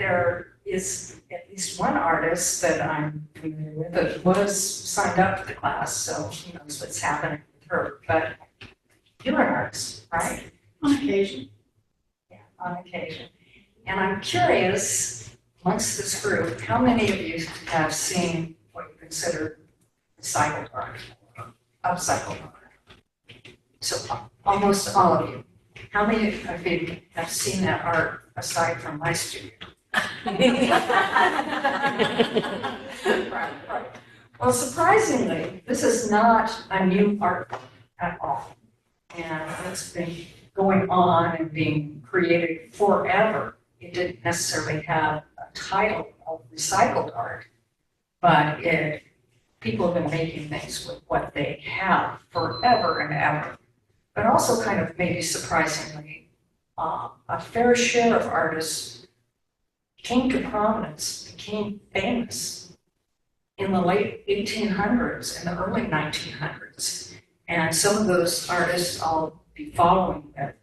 there is at least one artist that I'm familiar with that was signed up for the class, so she knows what's happening with her. But you're an artist, right? On occasion. Yeah, on occasion. And I'm curious, amongst this group, how many of you have seen what you consider recycled art, upcycled art? So almost all of you. How many of you have seen that art aside from my studio? Right, right. Well, surprisingly, this is not a new art at all. And it's been going on and being created forever. It didn't necessarily have a title of recycled art, but people have been making things with what they have forever and ever. But also kind of maybe surprisingly, a fair share of artists came to prominence, became famous in the late 1800s and the early 1900s. And some of those artists I'll be following with,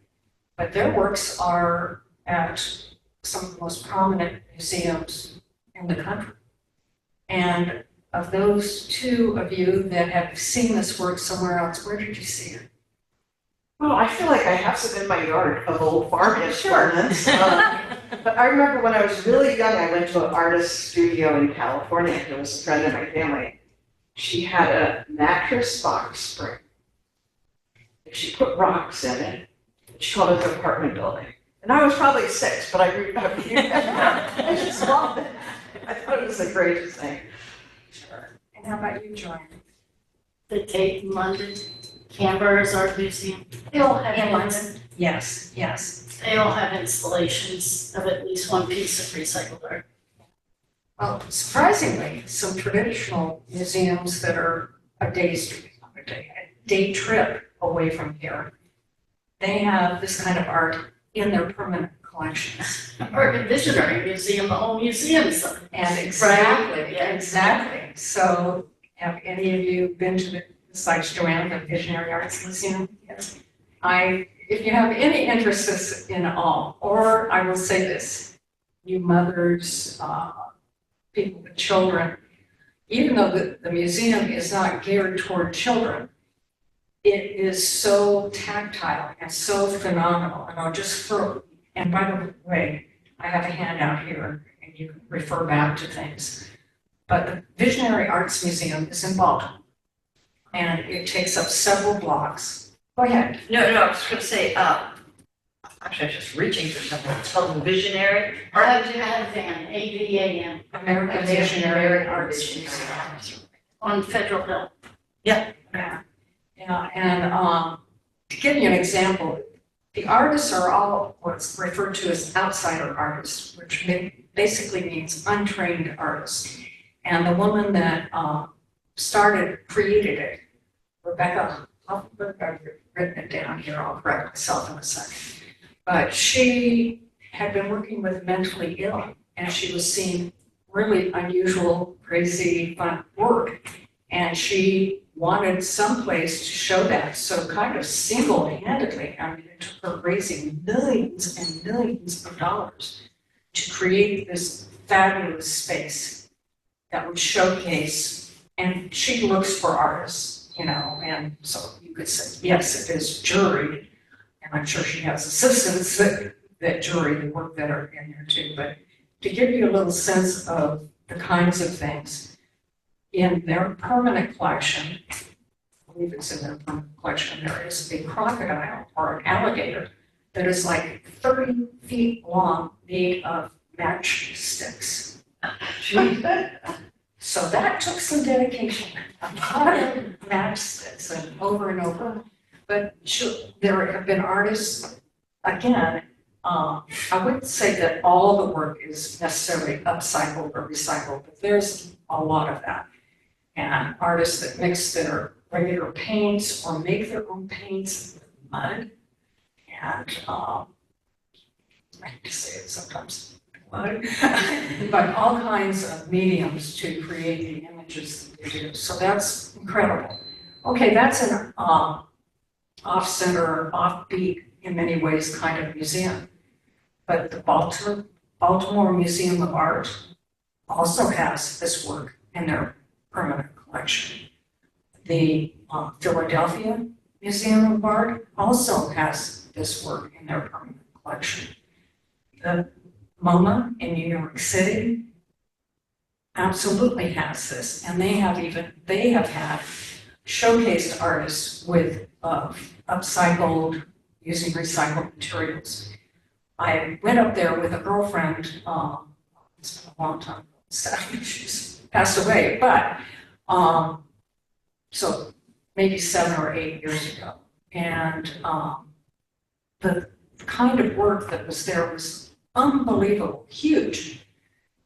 but their works are at some of the most prominent museums in the country. And of those two of you that have seen this work somewhere else, where did you see it? Well, I feel like I have some in my yard of old farm implements. But I remember when I was really young, I went to an artist studio in California. It was a friend of my family. She had a mattress box spring. She put rocks in it. She called it an apartment building. And I was probably 6, but I grew up. I just loved it. I thought it was the greatest thing. Sure. And how about you, Joanne? The Tate in London, Canberra's Art Museum. They all have In London? Yes, yes. They all have installations of at least one piece of recycled art. Well, surprisingly, some traditional museums that are a day trip away from here, they have this kind of art in their permanent collections. Urban Visionary Museum, the whole museum's of it. And exactly, Right, yeah. exactly. So have any of you been to the, besides Joanne, the Visionary Arts Museum? Yes. If you have any interest in all, or I will say this, you mothers, people with children, even though the museum is not geared toward children, it is so tactile and so phenomenal. And I'll just throw, and by the way, I have a handout here and you can refer back to things. But the Visionary Arts Museum is in Baltimore and it takes up several blocks. Go ahead. No, I was going to say, actually, I was just reaching for something. It's called the Visionary Art. AVAN, AVAN, American Visionary Arts Museum. on Federal Hill. Yeah, and to give you an example, the artists are all what's referred to as outsider artists, which basically means untrained artists. And the woman that created it, Rebecca, I've written it down here, I'll correct myself in a second. But she had been working with mentally ill, and she was seeing really unusual, crazy, fun work. And she wanted someplace to show that. So kind of single-handedly, I mean, it took her raising millions and millions of dollars to create this fabulous space that would showcase, and she looks for artists, and so you could say, yes, it is juried, and I'm sure she has assistants that jury the work that are in there too, but to give you a little sense of the kinds of things in their permanent collection, I believe it's in their permanent collection, there is a crocodile or an alligator that is like 30 feet long, made of matchsticks. So that took some dedication, a lot of matchsticks and over. But there have been artists, again, I wouldn't say that all the work is necessarily upcycled or recycled, but there's a lot of that. And artists that mix their regular paints or make their own paints with mud. And I hate to say it sometimes, mud, but all kinds of mediums to create the images that they do. So that's incredible. Okay, that's an off-center, offbeat, in many ways, kind of museum. But the Baltimore Baltimore Museum of Art also has this work in their permanent collection. The Philadelphia Museum of Art also has this work in their permanent collection. The MoMA in New York City absolutely has this, and they have had showcased artists with upcycled, using recycled materials. I went up there with a girlfriend, it's been a long time, sadly she's passed away, but so maybe 7 or 8 years ago. And the kind of work that was there was unbelievable, huge.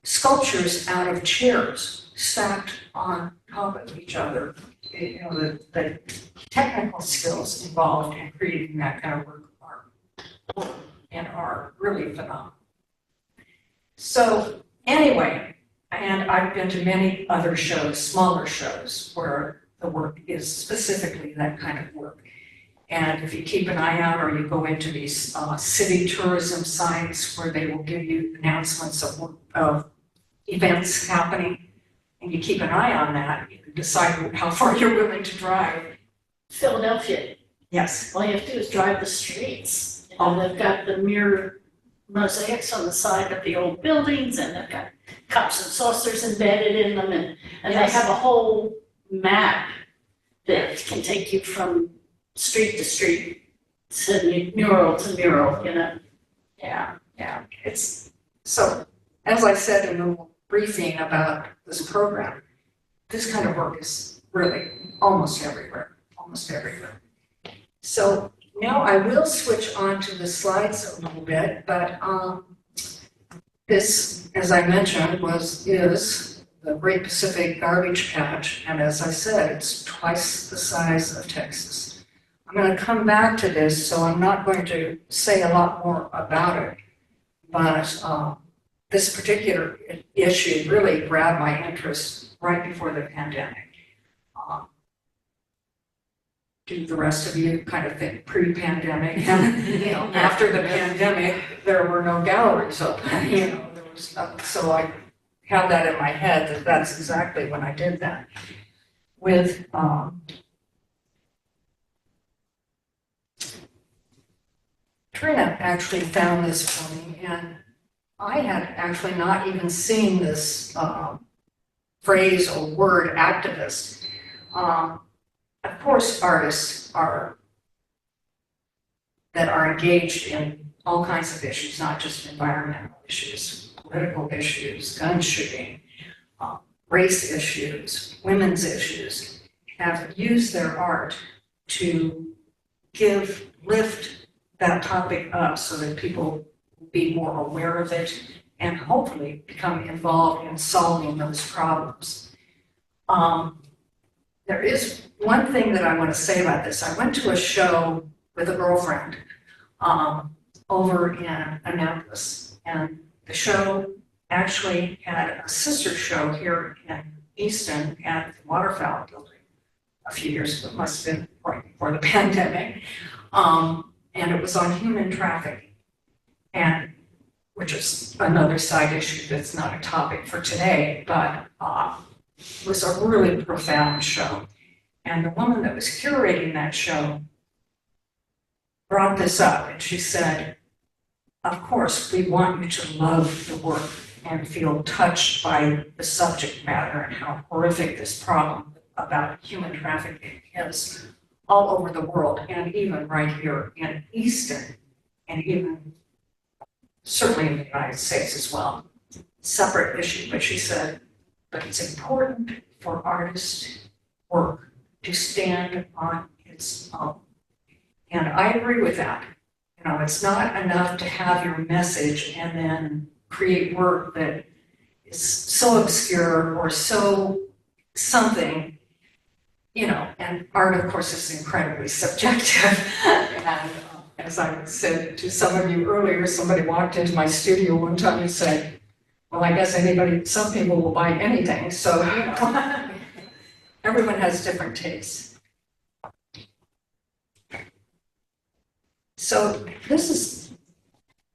Sculptures out of chairs stacked on top of each other. You know, the technical skills involved in creating that kind of work are really phenomenal. So anyway, and I've been to many other shows, smaller shows, where the work is specifically that kind of work. And if you keep an eye out, or you go into these city tourism sites where they will give you announcements of events happening, and you keep an eye on that, you can decide how far you're willing to drive. Philadelphia, Yes. all you have to do is drive the streets. You know, they've got the mirror mosaics on the side of the old buildings, and they've got cups and saucers embedded in them, and Yes. they have a whole map that can take you from street to street, to mural to mural, you know. Yeah. It's so, as I said in the briefing about this program, this kind of work is really almost everywhere. So now I will switch on to the slides a little bit, but this, as I mentioned, is the Great Pacific Garbage Patch, and as I said, it's twice the size of Texas. I'm going to come back to this, so I'm not going to say a lot more about it, but this particular issue really grabbed my interest right before the pandemic. Do the rest of you kind of think pre-pandemic? After the pandemic, there were no galleries open, there was nothing. So I had that in my head that that's exactly when I did that. With Trina actually found this for me, and I had actually not even seen this phrase or word, activist. Of course, artists that are engaged in all kinds of issues, not just environmental issues, political issues, gun shooting, race issues, women's issues, have used their art to lift that topic up so that people will be more aware of it and hopefully become involved in solving those problems. There is one thing that I want to say about this. I went to a show with a girlfriend over in Annapolis, and the show actually had a sister show here in Easton at the Waterfowl Building a few years ago. It must have been right before the pandemic. And it was on human trafficking, and which is another side issue that's not a topic for today, but it was a really profound show. And the woman that was curating that show brought this up, and she said, of course, we want you to love the work and feel touched by the subject matter and how horrific this problem about human trafficking is all over the world, and even right here in Easton, and even certainly in the United States as well. Separate issue, but she said, but it's important for artists' work to stand on its own. And I agree with that. It's not enough to have your message and then create work that is so obscure or so something, and art, of course, is incredibly subjective. And as I said to some of you earlier, somebody walked into my studio one time and said, well, I guess some people will buy anything. So, everyone has different tastes. So this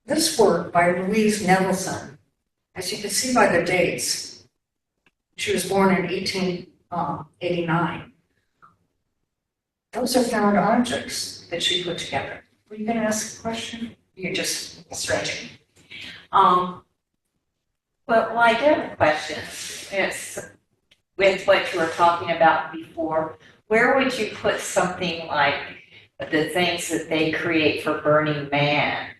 this work by Louise Nevelson, as you can see by the dates, she was born in 1889. Those are found objects that she put together. Were you going to ask a question? You're just stretching. Well, I do have a question. It's with what you were talking about before. Where would you put something like the things that they create for Burning Man?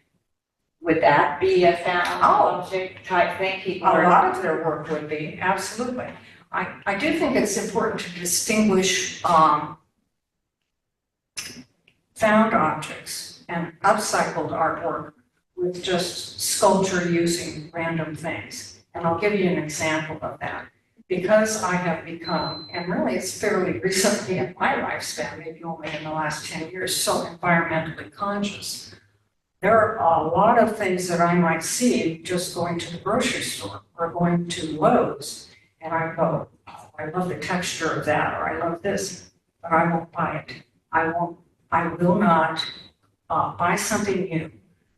Would that be a found object type thing? A lot of their work would be, absolutely. I do think it's important to distinguish found objects and upcycled artwork with just sculpture using random things. And I'll give you an example of that. Because I have become, and really it's fairly recently in my lifespan, maybe only in the last 10 years, so environmentally conscious. There are a lot of things that I might see just going to the grocery store or going to Lowe's, and I go, oh, I love the texture of that, or I love this, but I won't buy it. I will not buy something new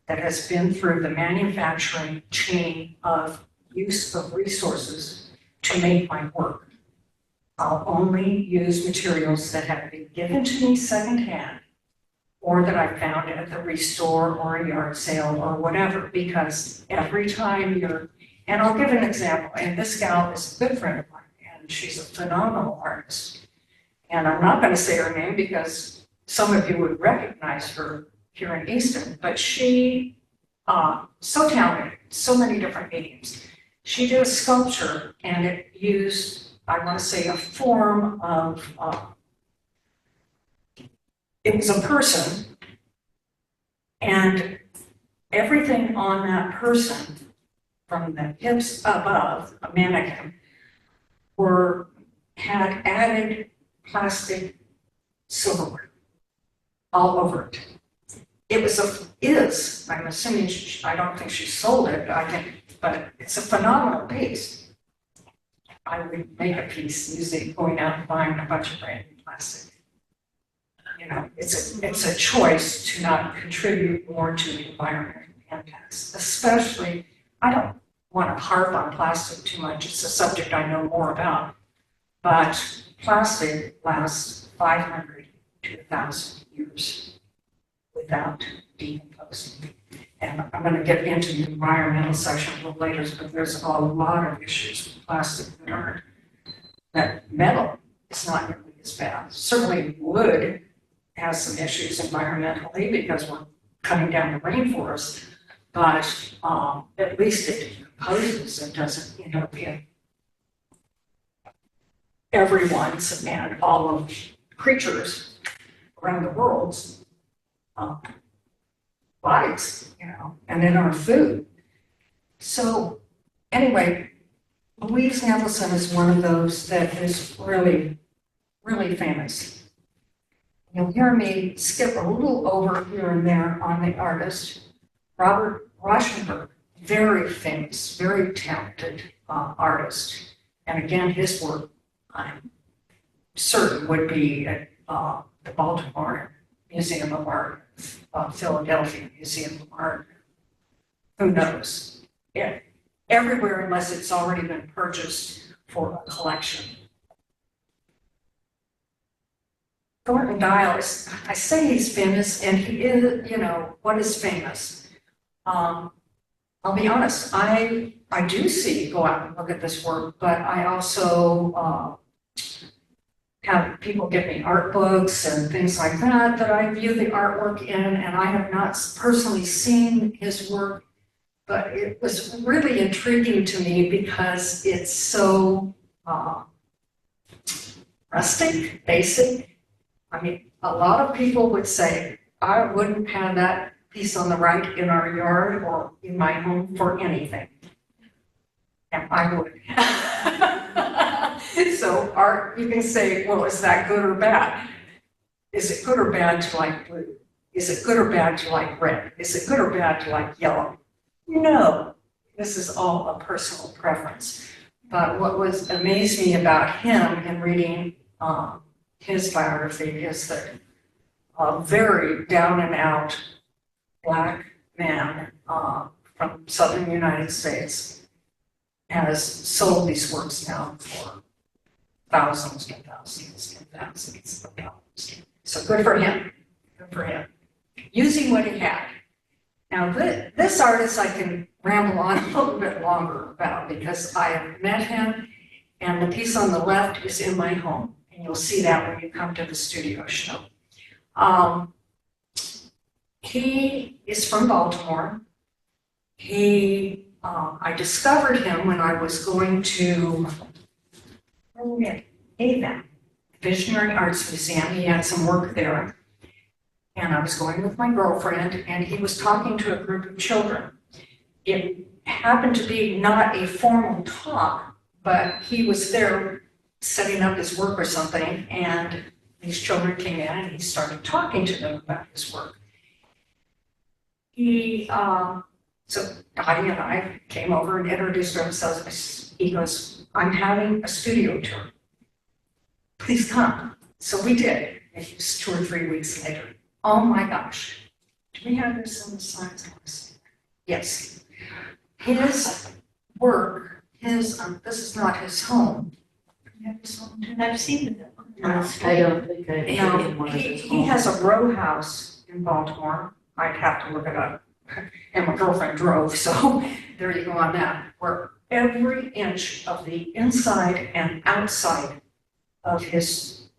that has been through the manufacturing chain of use of resources to make my work. I'll only use materials that have been given to me secondhand or that I found at the restore or a yard sale or whatever, because every time and I'll give an example, and this gal is a good friend of mine, and she's a phenomenal artist. And I'm not going to say her name because some of you would recognize her here in Easton, but she, so talented, so many different mediums. She did a sculpture and it used, I want to say, a form of, it was a person, and everything on that person, from the hips above, a mannequin, had added plastic silverware all over it. It was I'm assuming, I don't think she sold it, but it's a phenomenal piece. I would make a piece using going out and buying a bunch of brand new plastic. You know, it's a choice to not contribute more to the environmental impacts, especially, I don't want to harp on plastic too much. It's a subject I know more about, but plastic lasts 500 to 1,000 years without decomposing. And I'm going to get into the environmental section a little later, but there's a lot of issues with plastic that metal is not nearly as bad. Certainly wood has some issues environmentally because we're cutting down the rainforest, but at least it decomposes and doesn't end up in everyone's and all of creatures around the world's bodies, you know, and in our food. So anyway, Louise Nevelson is one of those that is really, really famous. You'll hear me skip a little over here and there on the artist. Robert Rauschenberg, very famous, very talented artist. And again, his work, I'm certain, would be at the Baltimore Museum of Art, Philadelphia Museum of Art. Who knows? Yeah, everywhere unless it's already been purchased for a collection. Thornton Dial is, I say he's famous, and he is, you know, what is famous? I'll be honest, I do go out and look at this work, but I also have people give me art books and things like that I view the artwork in, and I have not personally seen his work, but it was really intriguing to me because it's so rustic, basic. I mean, a lot of people would say, I wouldn't have that piece on the right in our yard or in my home for anything. And I would. So art, you can say, well, is that good or bad? Is it good or bad to like blue? Is it good or bad to like red? Is it good or bad to like yellow? No, this is all a personal preference. But what amazed me about him in reading his biography is that a very down and out Black man from southern United States has sold these works now for thousands and thousands and thousands of dollars. So good for him, good for him. Using what he had. Now, this artist I can ramble on a little bit longer about because I have met him, and the piece on the left is in my home, and you'll see that when you come to the studio show. He is from Baltimore. I discovered him when I was going to AVEM, Visionary Arts Museum. He had some work there. And I was going with my girlfriend, and he was talking to a group of children. It happened to be not a formal talk, but he was there setting up his work or something, and these children came in and he started talking to them about his work. So Dottie and I came over and introduced ourselves. He goes, I'm having a studio tour. Please come. So we did. It was 2 or 3 weeks later. Oh my gosh. Do we have this on the slides? Yes. His work, this is not his home. Do we have his home too? I've seen it. I don't think I've seen one of his He has a row house in Baltimore. I'd have to look it up. And my girlfriend drove, so there you go on that. Where every inch of the inside and outside of his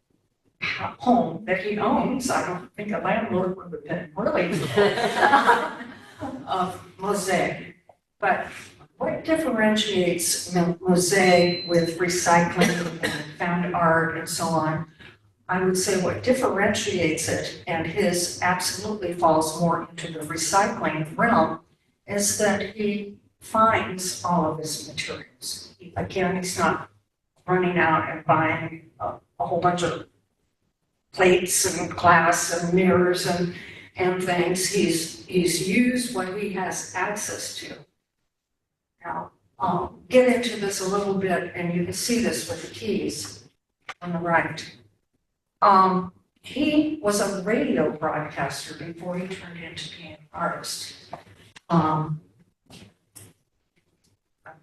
home that he owns, I don't think a landlord would have been really of mosaic. But what differentiates mosaic with recycling and found art and so on? I would say what differentiates it, and his absolutely falls more into the recycling realm, is that he finds all of his materials. Again, he's not running out and buying a whole bunch of plates and glass and mirrors and things. He's used what he has access to. Now, I'll get into this a little bit, and you can see this with the keys on the right. He was a radio broadcaster before he turned into being an artist. I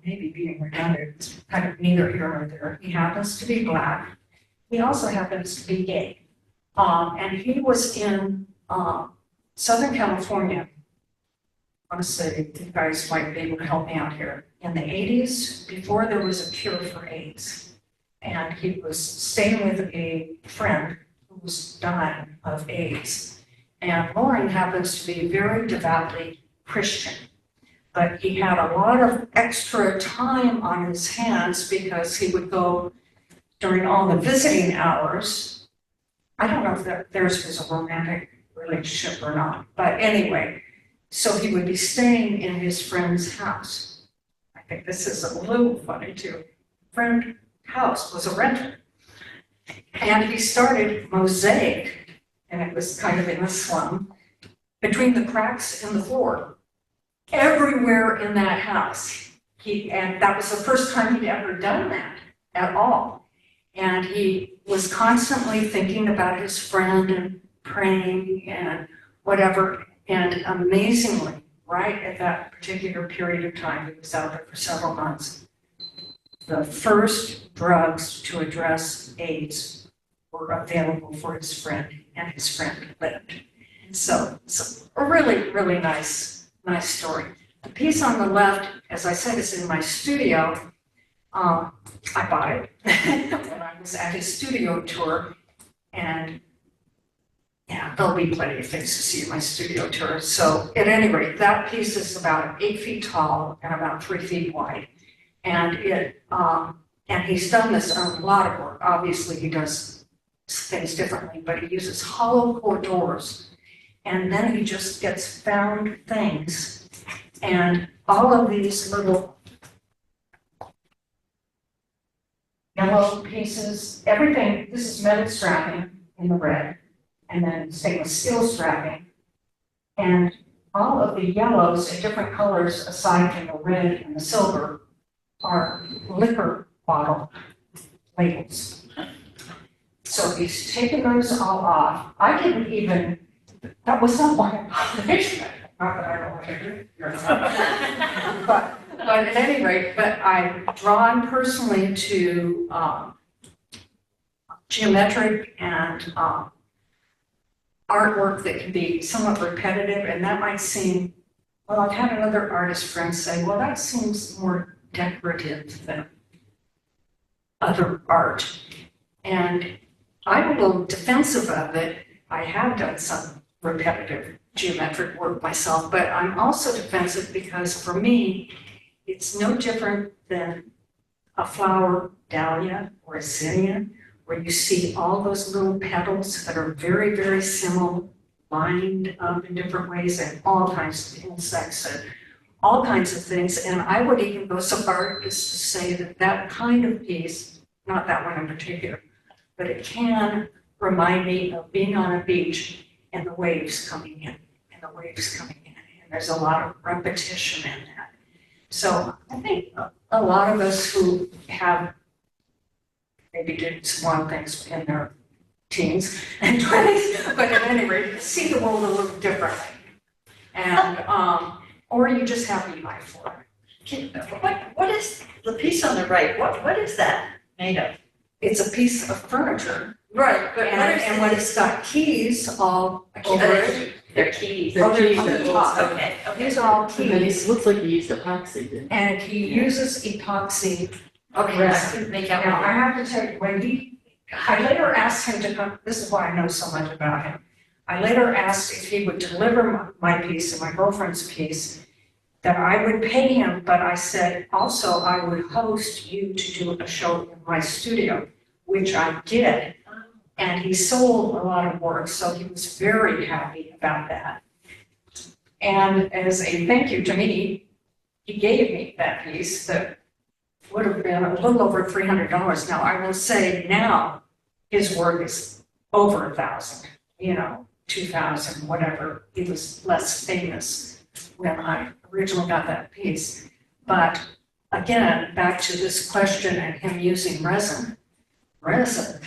may be being redundant, it's kind of neither here nor there. He happens to be Black. He also happens to be gay. And he was in Southern California. I want to say, you guys might be able to help me out here. In the 80s, before there was a cure for AIDS. And he was staying with a friend who was dying of AIDS. And Lauren happens to be very devoutly Christian. But he had a lot of extra time on his hands because he would go during all the visiting hours. I don't know if theirs was a romantic relationship or not. But anyway, so he would be staying in his friend's house. I think this is a little funny too. Friend house was a renter. And he started mosaic, and it was kind of in the slum, between the cracks in the floor. Everywhere in that house. And that was the first time he'd ever done that at all. And he was constantly thinking about his friend and praying and whatever. And amazingly, right at that particular period of time, he was out there for several months, the first drugs to address AIDS were available for his friend, and his friend lived. So a really, really nice story. The piece on the left, as I said, is in my studio. I bought it when I was at his studio tour, and yeah, there'll be plenty of things to see in my studio tour. So at any rate, that piece is about 8 feet tall and about 3 feet wide. And he's done this on a lot of work. Obviously, he does things differently, but he uses hollow core doors. And then he just gets found things. And all of these little yellow pieces, everything, this is metal strapping in the red, and then stainless steel strapping. And all of the yellows in different colors, aside from the red and the silver, are liquor bottle labels. So he's taken those all off. I didn't even, that was not my operation. Not that I don't want to do it. But at any rate, but I'm drawn personally to geometric and artwork that can be somewhat repetitive, and that might seem, well, I've had another artist friend say, well, that seems more decorative than other art. And I'm a little defensive of it. I have done some repetitive geometric work myself, but I'm also defensive because for me, it's no different than a flower dahlia or a zinnia, where you see all those little petals that are very, very similar, lined up in different ways, and all kinds of insects and all kinds of things. And I would even go so far as to say that that kind of piece, not that one in particular, but it can remind me of being on a beach and the waves coming in, and the waves coming in. And there's a lot of repetition in that. So I think a lot of us who have maybe did some wild things in their teens and 20s, but at any rate, see the world a little differently. And, or you just have an eye for it. What is the piece on the right? What is that made of? It's a piece of furniture. Right, but And when it's got keys all over it. Their keys. They're they're keys. keys. Okay, These are all And then keys. it looks like he used epoxy, didn't And he uses epoxy. Okay, I couldn't make out. Now, I have to tell you, I later asked him to come, this is why I know so much about him. I later asked if he would deliver my piece and my girlfriend's piece, that I would pay him, but I said, also, I would host you to do a show in my studio, which I did. And he sold a lot of work, so he was very happy about that. And as a thank you to me, he gave me that piece that would have been a little over $300. Now, I will say now, his work is over 1,000, 2,000, whatever. He was less famous when I originally got that piece. But again, back to this question and him using resin. Resin,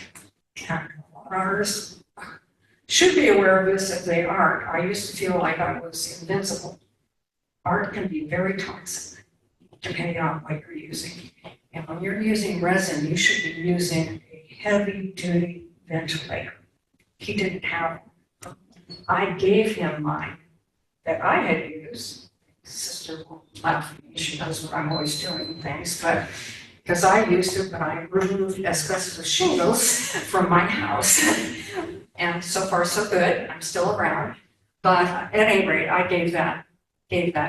and artists should be aware of this if they aren't. I used to feel like I was invincible. Art can be very toxic, depending on what you're using. And when you're using resin, you should be using a heavy-duty ventilator. He didn't have one. I gave him mine that I had used. Sister will laugh at me, she knows what I'm always doing things, but because I used it when I removed asbestos shingles from my house. And so far, so good, I'm still around. But at any rate, I gave that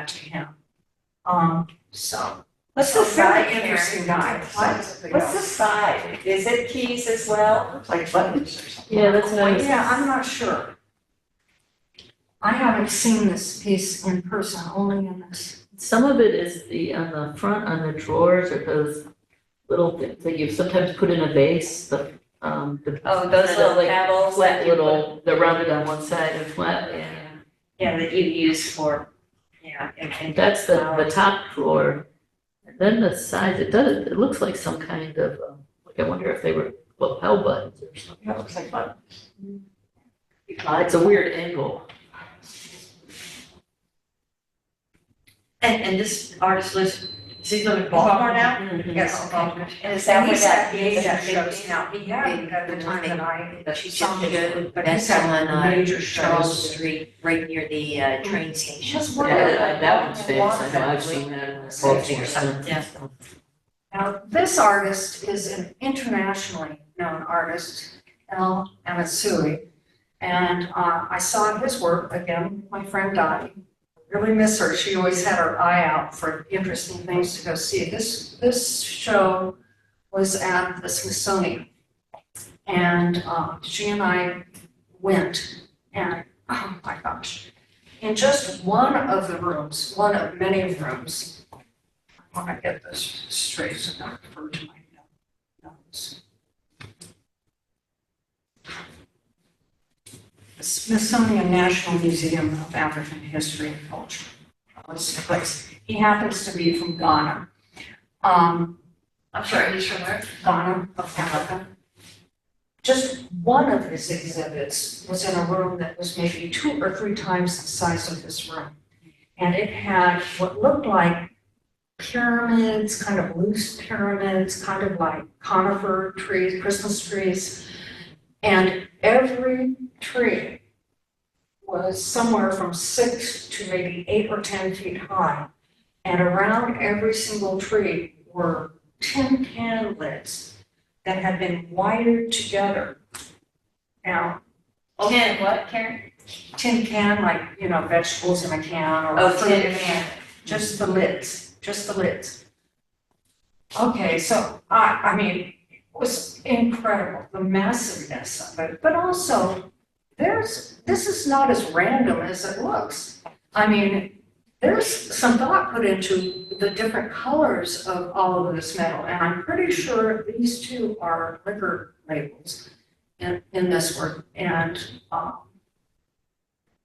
to him. So, What's the a side, very Karen? interesting guy. What's the side? Is it keys as well? Looks like buttons or something. he? Yeah, that's what I was. Yeah, I'm not sure. I haven't seen this piece in person, only in this. Some of it is on the front, on the drawers, or those little things that you sometimes put in a vase, the Oh, those kind of little like pebbles. flat that you little, they're rounded on one side and flat. put- Yeah, that you use for, and That's the top drawer. And then the sides, it looks like some kind of, like I wonder if they were, well, hell buttons or something. That looks like buttons. It's a weird angle. And this artist lives, does he live in Baltimore now? Yes, Okay. And is that And where he's at that? the age that that shows now. He had at the time that I But she saw just him, showed, but he's that's had on major Charles shows. Street, right near the train station. Just Yeah, wonderful. that one's famous, I know, I've seen that in the Baltimore. Yeah. Now, this artist is an internationally known artist, El Amatsui. And I saw his work again, my friend Dottie. Really miss her. She always had her eye out for interesting things to go see. This show was at the Smithsonian. And she and I went, and oh my gosh, in just one of the rooms, one of many rooms, I want to get this straight so I don't refer to my notes. The Smithsonian National Museum of African History and Culture was the place. He happens to be from Ghana. I'm sorry, he's from where? Ghana of Africa. Just one of his exhibits was in a room that was maybe 2 or 3 times the size of this room. And it had what looked like pyramids, kind of loose pyramids, kind of like conifer trees, Christmas trees. And every tree was somewhere from 6 to maybe 8 or 10 feet high. And around every single tree were tin can lids that had been wired together. Now, Tin what, Karen? tin can, like, you know, vegetables in a can or. Oh, fruit tin in a can. Just the lids, just the lids. Okay, so I mean, it was incredible, the massiveness of it, but also this is not as random as it looks. I mean, there's some thought put into the different colors of all of this metal, and I'm pretty sure these two are liquor labels in this work, and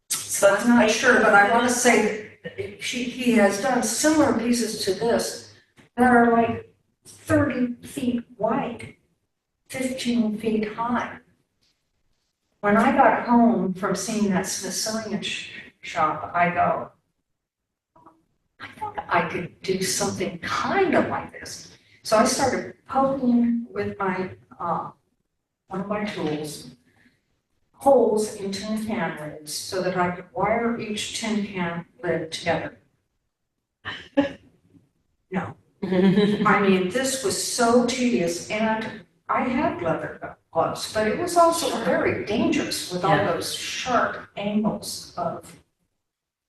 so I'm not sure, but I want to say that he has done similar pieces to this that are like 30 feet wide, 15 feet high. When I got home from seeing that Smithsonian shop, I go, I think I could do something kind of like this. So I started poking with my, one of my tools, holes in tin can lids so that I could wire each tin can lid together. No. I mean, this was so tedious, and I had leather gloves, but it was also very dangerous with all those sharp angles of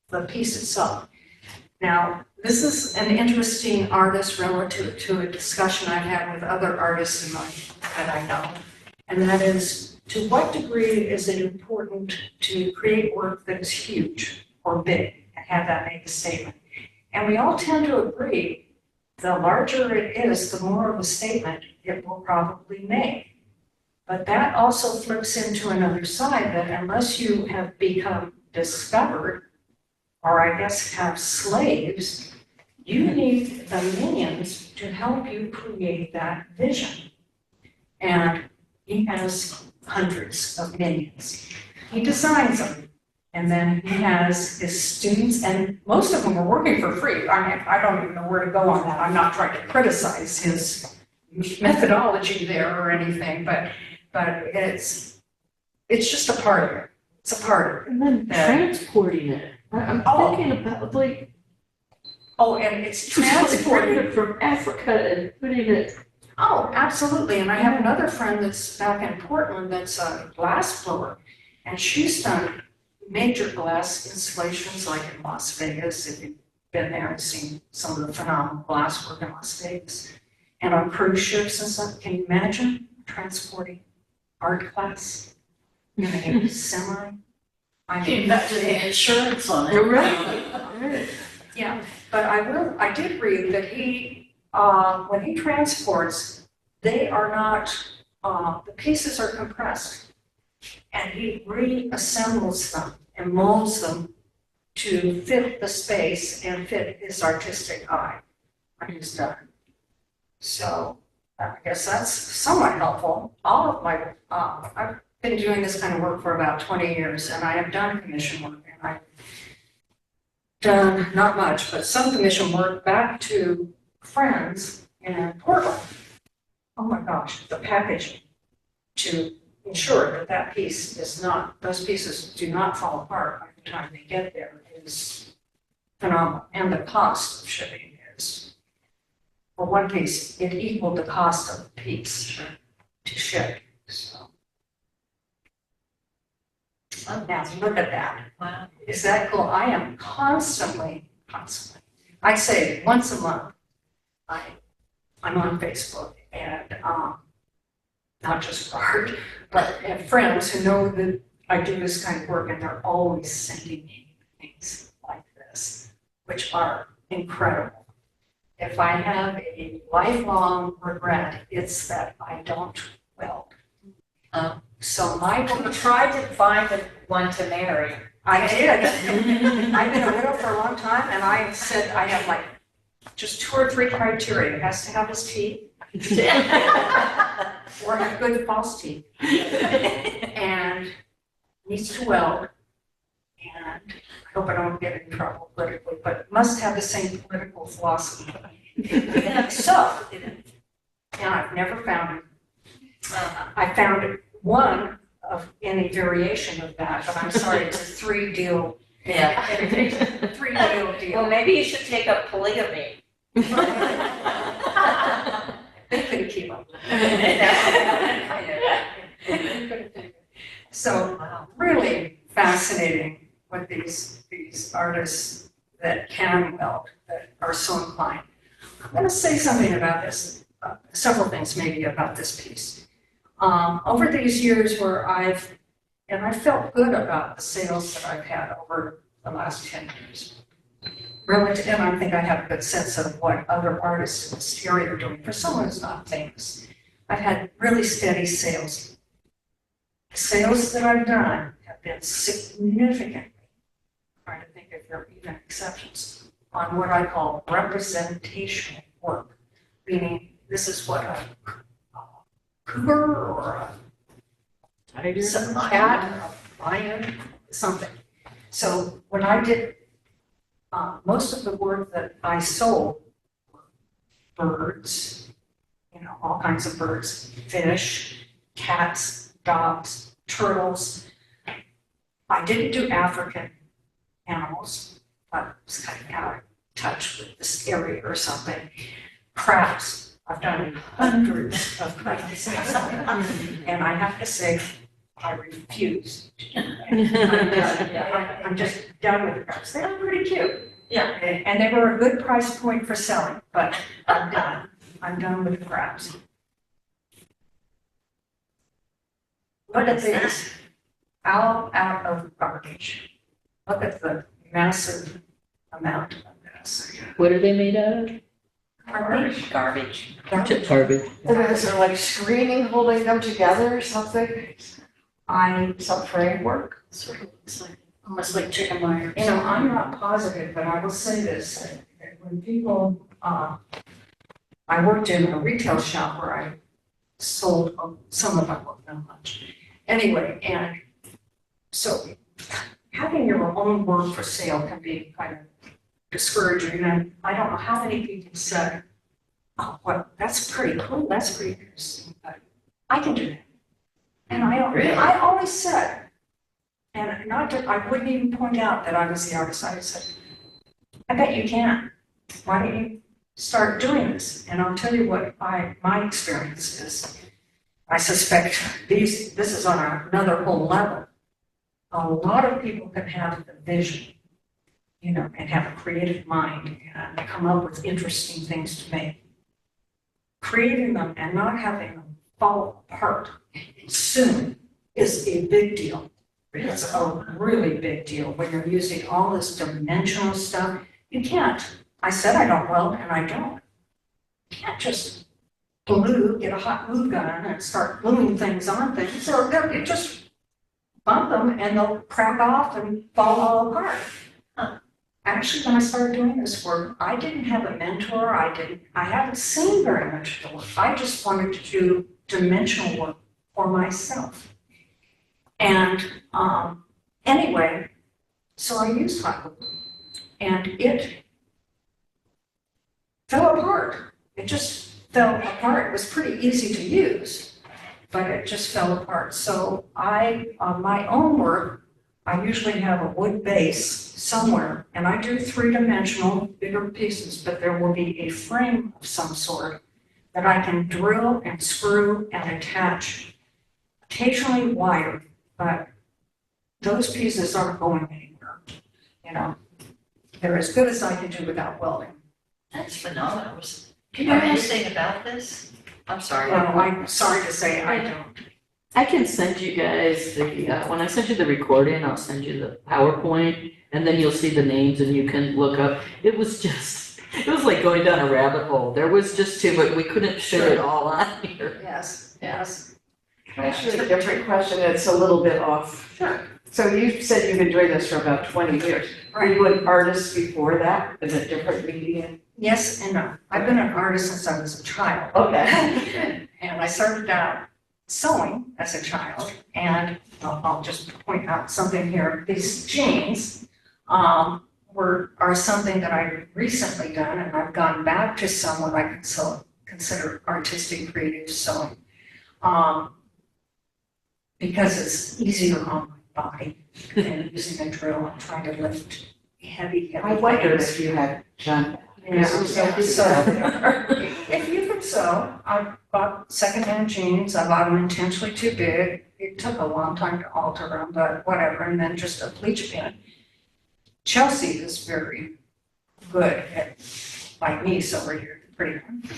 the piece itself. Now, this is an interesting artist relative to a discussion I've had with other artists that I know, and that is, to what degree is it important to create work that is huge or big and have that make a statement? And we all tend to agree the larger it is, the more of a statement it will probably make. But that also flips into another side that unless you have become discovered, or I guess have slaves, you need the minions to help you create that vision. And he has hundreds of minions. He designs them. And then he has his students, and most of them are working for free. I mean, I don't even know where to go on that. I'm not trying to criticize his methodology there or anything, but it's just a part of it. It's a part of it. And then transporting it. I'm thinking about like Oh, and it's bringing transported. it from Africa and putting it. Oh, absolutely. And I have another friend that's back in Portland that's a glass blower, and she's done major glass installations like in Las Vegas, if you've been there and seen some of the phenomenal glass work in Las Vegas, and on cruise ships and stuff. Can you imagine transporting art glass in a semi? I Can you mean, imagine the insurance on it? Right. yeah, but I did read that he, when he transports, they are not, the pieces are compressed. And he reassembles them and molds them to fit the space and fit his artistic eye when he's done. So I guess that's somewhat helpful. All of my, I've been doing this kind of work for about 20 years, and I have done commission work, and I've done not much, but some commission work back to friends in Portland. Oh my gosh, the packaging to ensure that that piece is not, those pieces do not fall apart by the time they get there is phenomenal. And the cost of shipping is, for one piece, it equaled the cost of the piece to ship, so. Oh, now, look at that. Wow. Is that cool? I am constantly, I say once a month, I'm on Facebook and, not just for art, but I have friends who know that I do this kind of work, and they're always sending me things like this, which are incredible. If I have a lifelong regret, it's that I don't weld. So my, You tried to find the one to marry. I did. I've been a widow for a long time, and I said I have like just 2 or 3 criteria. It has to have his teeth. Or have good false teeth. And needs to weld. And I hope I don't get in trouble politically, but must have the same political philosophy. So, and I've never found it. I found one of any variation of that, but I'm sorry, it's a three deal Well, deal. maybe you should take up polygamy. They couldn't keep up. So really fascinating what these artists that can weld, that are so inclined. I'm going to say something about this, several things maybe about this piece. Over these years where I felt good about the sales that I've had over the last 10 years. Relative, and I think I have a good sense of what other artists in this area are doing for someone who's not famous. I've had really steady sales. The sales that I've done have been significantly, I'm trying to think if there are even exceptions, on what I call representational work. Meaning, this is what a cougar or some cat, a lion, something. So when I did, most of the work that I sold were birds, all kinds of birds, fish, cats, dogs, turtles. I didn't do African animals, but I was kind of out of touch with this area or something. Crabs. I've done hundreds of crabs. And I have to say, I refuse. I'm just done with the crabs. They were pretty cute. Yeah. And they were a good price point for selling, but I'm done. I'm done with the crabs. Look at these, out of garbage. Look at the massive amount of this. What are they made out of? Garbage. Garbage. Garbage. And then is there like screening holding them together or something? Some framework? Sort of looks like, almost like chicken wire. I'm not positive, but I will say this, that when people, I worked in a retail shop where I sold some of my work, not much. Anyway, and so having your own work for sale can be kind of discouraging, and I don't know how many people said, oh, well, that's pretty cool, that's pretty interesting, but I can do that. And I always said, and not that I wouldn't even point out that I was the artist, I said, I bet you can. Why don't you start doing this? And I'll tell you what my experience is. I suspect this is on another whole level. A lot of people can have the vision, and have a creative mind and come up with interesting things to make. Creating them and not having them fall apart soon is a big deal. It's a really big deal when you're using all this dimensional stuff. You can't. I said I don't weld, and I don't. You can't just get a hot glue gun and start gluing things on things, or you just bump them and they'll crack off and fall all apart. Actually, when I started doing this work, I didn't have a mentor. I haven't seen very much of the work. I just wanted to do dimensional work for myself. And anyway, so I used hot glue, and it fell apart. It just fell apart. It was pretty easy to use, but it just fell apart. So on my own work, I usually have a wood base somewhere, and I do three-dimensional bigger pieces, but there will be a frame of some sort that I can drill and screw and attach, occasionally wire, but those pieces aren't going anywhere. They're as good as I can do without welding. That's phenomenal. Do you know anything about this? I'm sorry. Well, I'm sorry to say I don't. I can send you guys when I send you the recording, I'll send you the PowerPoint, and then you'll see the names and you can look up. It was like going down a rabbit hole. There was just too much, we couldn't fit it all on here. Yes. Can I ask you a different question? It's a little bit off. Sure. So you said you've been doing this for about 20 years. Were you an artist before that in a different medium? Yes and no. I've been an artist since I was a child. Okay. And I started out sewing as a child, and I'll just point out something here. These jeans, are something that I've recently done, and I've gone back to some what I consider artistic creative sewing. Because it's easier on my body than using a drill and trying to lift heavy I wondered things. if you had done that. Yeah, So- so, if you could sew, I bought secondhand jeans, I bought them intentionally too big. It took a long time to alter them, but whatever, and then just a pleat pin. Chelsea is very good at, like me, so we're here, pretty good.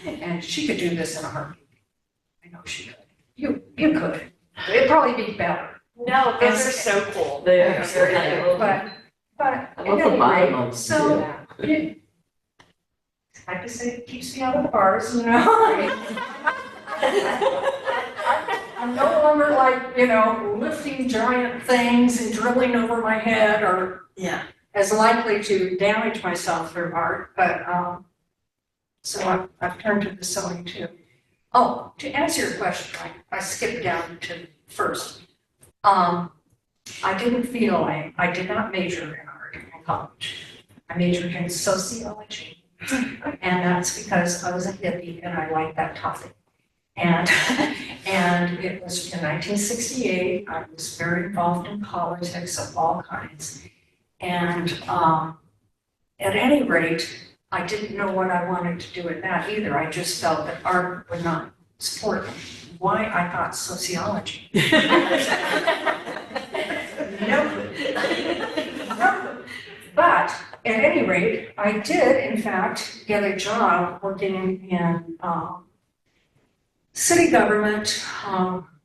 And she could do this in a heartbeat. I know she could. You could. It'd probably be better, No, those are so cool. They are very cool. but I at love the any bottom rate, of them, so it, like I say, it keeps me out of the bars, you know? I'm no longer like, lifting giant things and drilling over my head or Yeah. as likely to damage myself through art, but, so I've turned to the sewing too. Oh, to answer your question, I skipped down to first. I didn't feel I did not major in art in college. I majored in sociology. And that's because I was a hippie and I liked that topic. And it was in 1968, I was very involved in politics of all kinds. And at any rate, I didn't know what I wanted to do with that either. I just felt that art would not support me. Why I thought sociology. No. But at any rate, I did in fact get a job working in city government,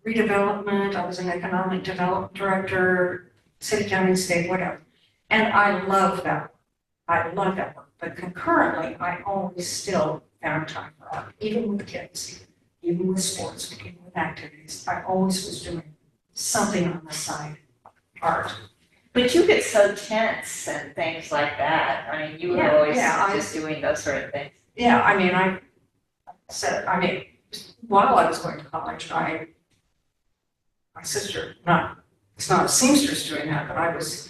redevelopment. I was an economic development director, city, county, state, whatever. And I love that work. I love that work. But concurrently, I always still found time for art, even with kids, even with sports, even with activities. I always was doing something on the side, art. But you could sew tents and things like that. I mean, you were Yeah, always yeah, just doing those sort of things. Yeah, I mean, while I was going to college, my sister, it's not a seamstress doing that, but I was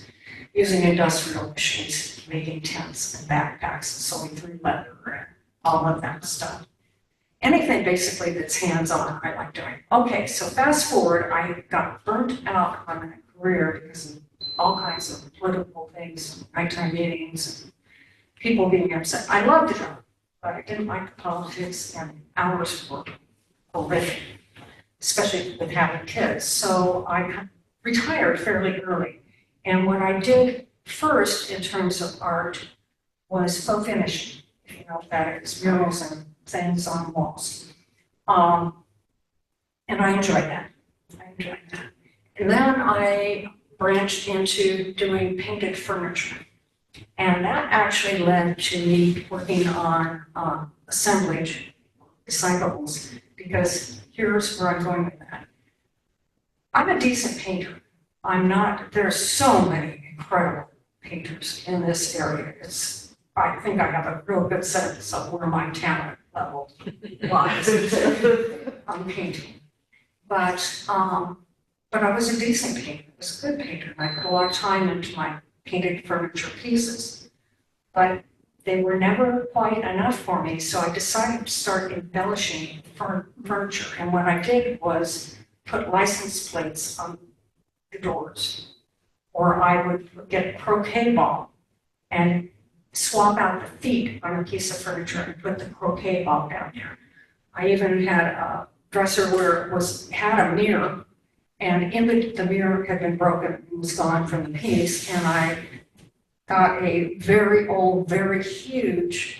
using industrial machines, making tents and backpacks and sewing through leather and all of that stuff. Anything basically that's hands-on, I like doing. Okay, so fast forward, I got burnt out on a career because of all kinds of political things, nighttime meetings, and people being upset. I loved it, but I didn't like the politics and hours were horrific, especially with having kids. So I retired fairly early. And what I did first in terms of art was faux finishing, if you know what that is, murals and things on walls. And I enjoyed that. And then I branched into doing painted furniture. And that actually led to me working on assemblage, recyclables, because here's where I'm going with that. I'm a decent painter. There are so many incredible painters in this area. I think I have a real good sense of where my talent level lies on painting. But I was a decent painter. I was a good painter. I put a lot of time into my painted furniture pieces. But they were never quite enough for me, so I decided to start embellishing furniture. And what I did was put license plates on the doors. Or I would get a croquet ball and swap out the feet on a piece of furniture and put the croquet ball down there. I even had a dresser where it had a mirror, and the mirror had been broken and was gone from the piece, and I got a very old, very huge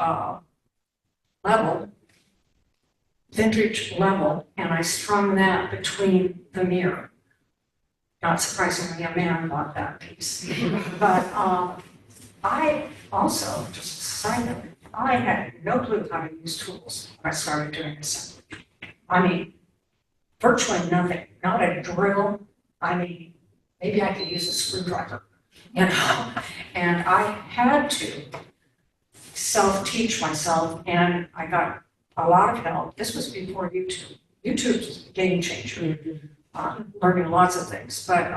vintage level, and I strung that between the mirror. Not surprisingly, a man bought that piece. But I also, just a side note, I had no clue how to use tools when I started doing assembly. I mean, virtually nothing, not a drill. I mean, maybe I could use a screwdriver, and I had to self-teach myself, and I got a lot of help. This was before YouTube. YouTube was a game changer. Learning lots of things, but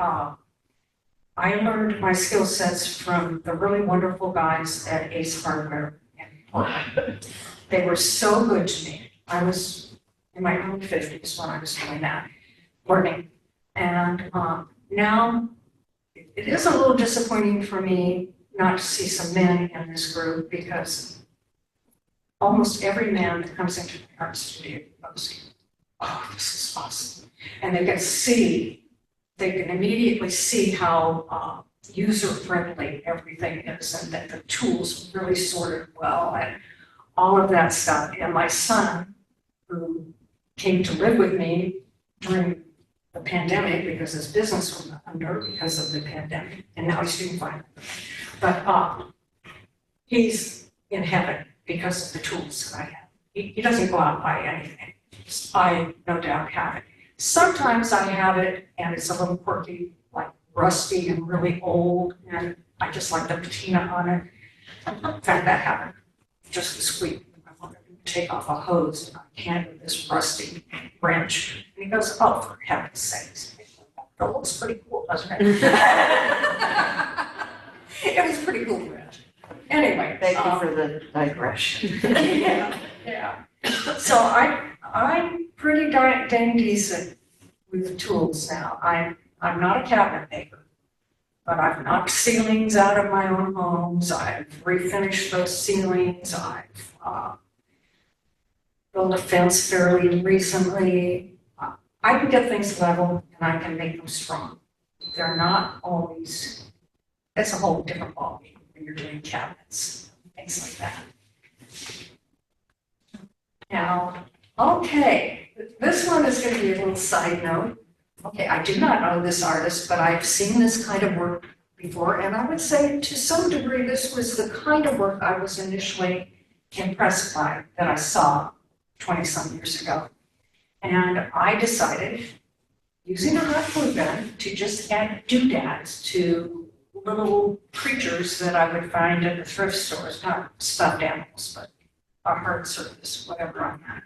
I learned my skill sets from the really wonderful guys at Ace Hardware in Portland. They were so good to me. I was in my early 50s when I was doing that, learning. And now it is a little disappointing for me not to see some men in this group because almost every man that comes into the art studio goes, oh, this is awesome. And they can immediately see how user-friendly everything is and that the tools really sorted well and all of that stuff. And my son, who came to live with me during the pandemic because his business was under because of the pandemic, and now he's doing fine. But he's in heaven because of the tools that I have. He doesn't go out and buy anything. I no doubt have it. Sometimes I have it and it's a little quirky, like rusty and really old, and I just like the patina on it. In fact, that happened just this week. I wanted to take off a hose and I handed this rusty wrench. And he goes, oh, for heaven's sakes. That looks pretty cool, doesn't it? It was pretty cool wrench. Anyway. Thank you for the digression. Yeah. So I'm pretty dang decent with tools now. I'm not a cabinet maker, but I've knocked ceilings out of my own homes. I've refinished those ceilings. I've built a fence fairly recently. I can get things level and I can make them strong. They're not always, that's a whole different ballgame when you're doing cabinets, things like that. Now, okay, this one is going to be a little side note. Okay, I do not know this artist, but I've seen this kind of work before, and I would say to some degree this was the kind of work I was initially impressed by that I saw 20-some years ago. And I decided, using a hot glue gun, to just add doodads to little creatures that I would find at the thrift stores, not stuffed animals, but a hard surface, whatever on that.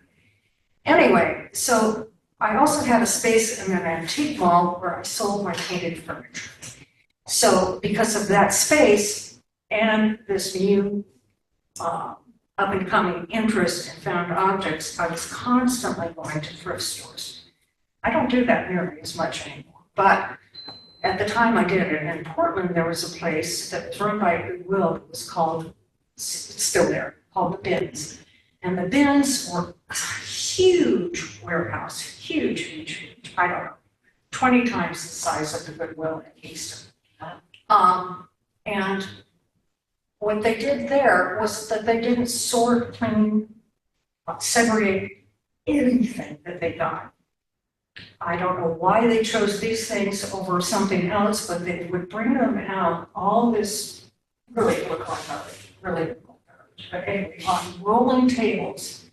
Anyway, so I also had a space in an antique mall where I sold my painted furniture. So because of that space and this new up-and-coming interest in found objects, I was constantly going to thrift stores. I don't do that nearly as much anymore, but at the time I did it in Portland, there was a place that was run by Goodwill that was called, still there, called the Bins. And the Bins were a huge warehouse, huge, I don't know, 20 times the size of the Goodwill in Easton. And what they did there was that they didn't sort, clean, segregate anything that they got. I don't know why they chose these things over something else, but they would bring them out, all this really looked like garbage, really looked like garbage. But anyway, on rolling tables.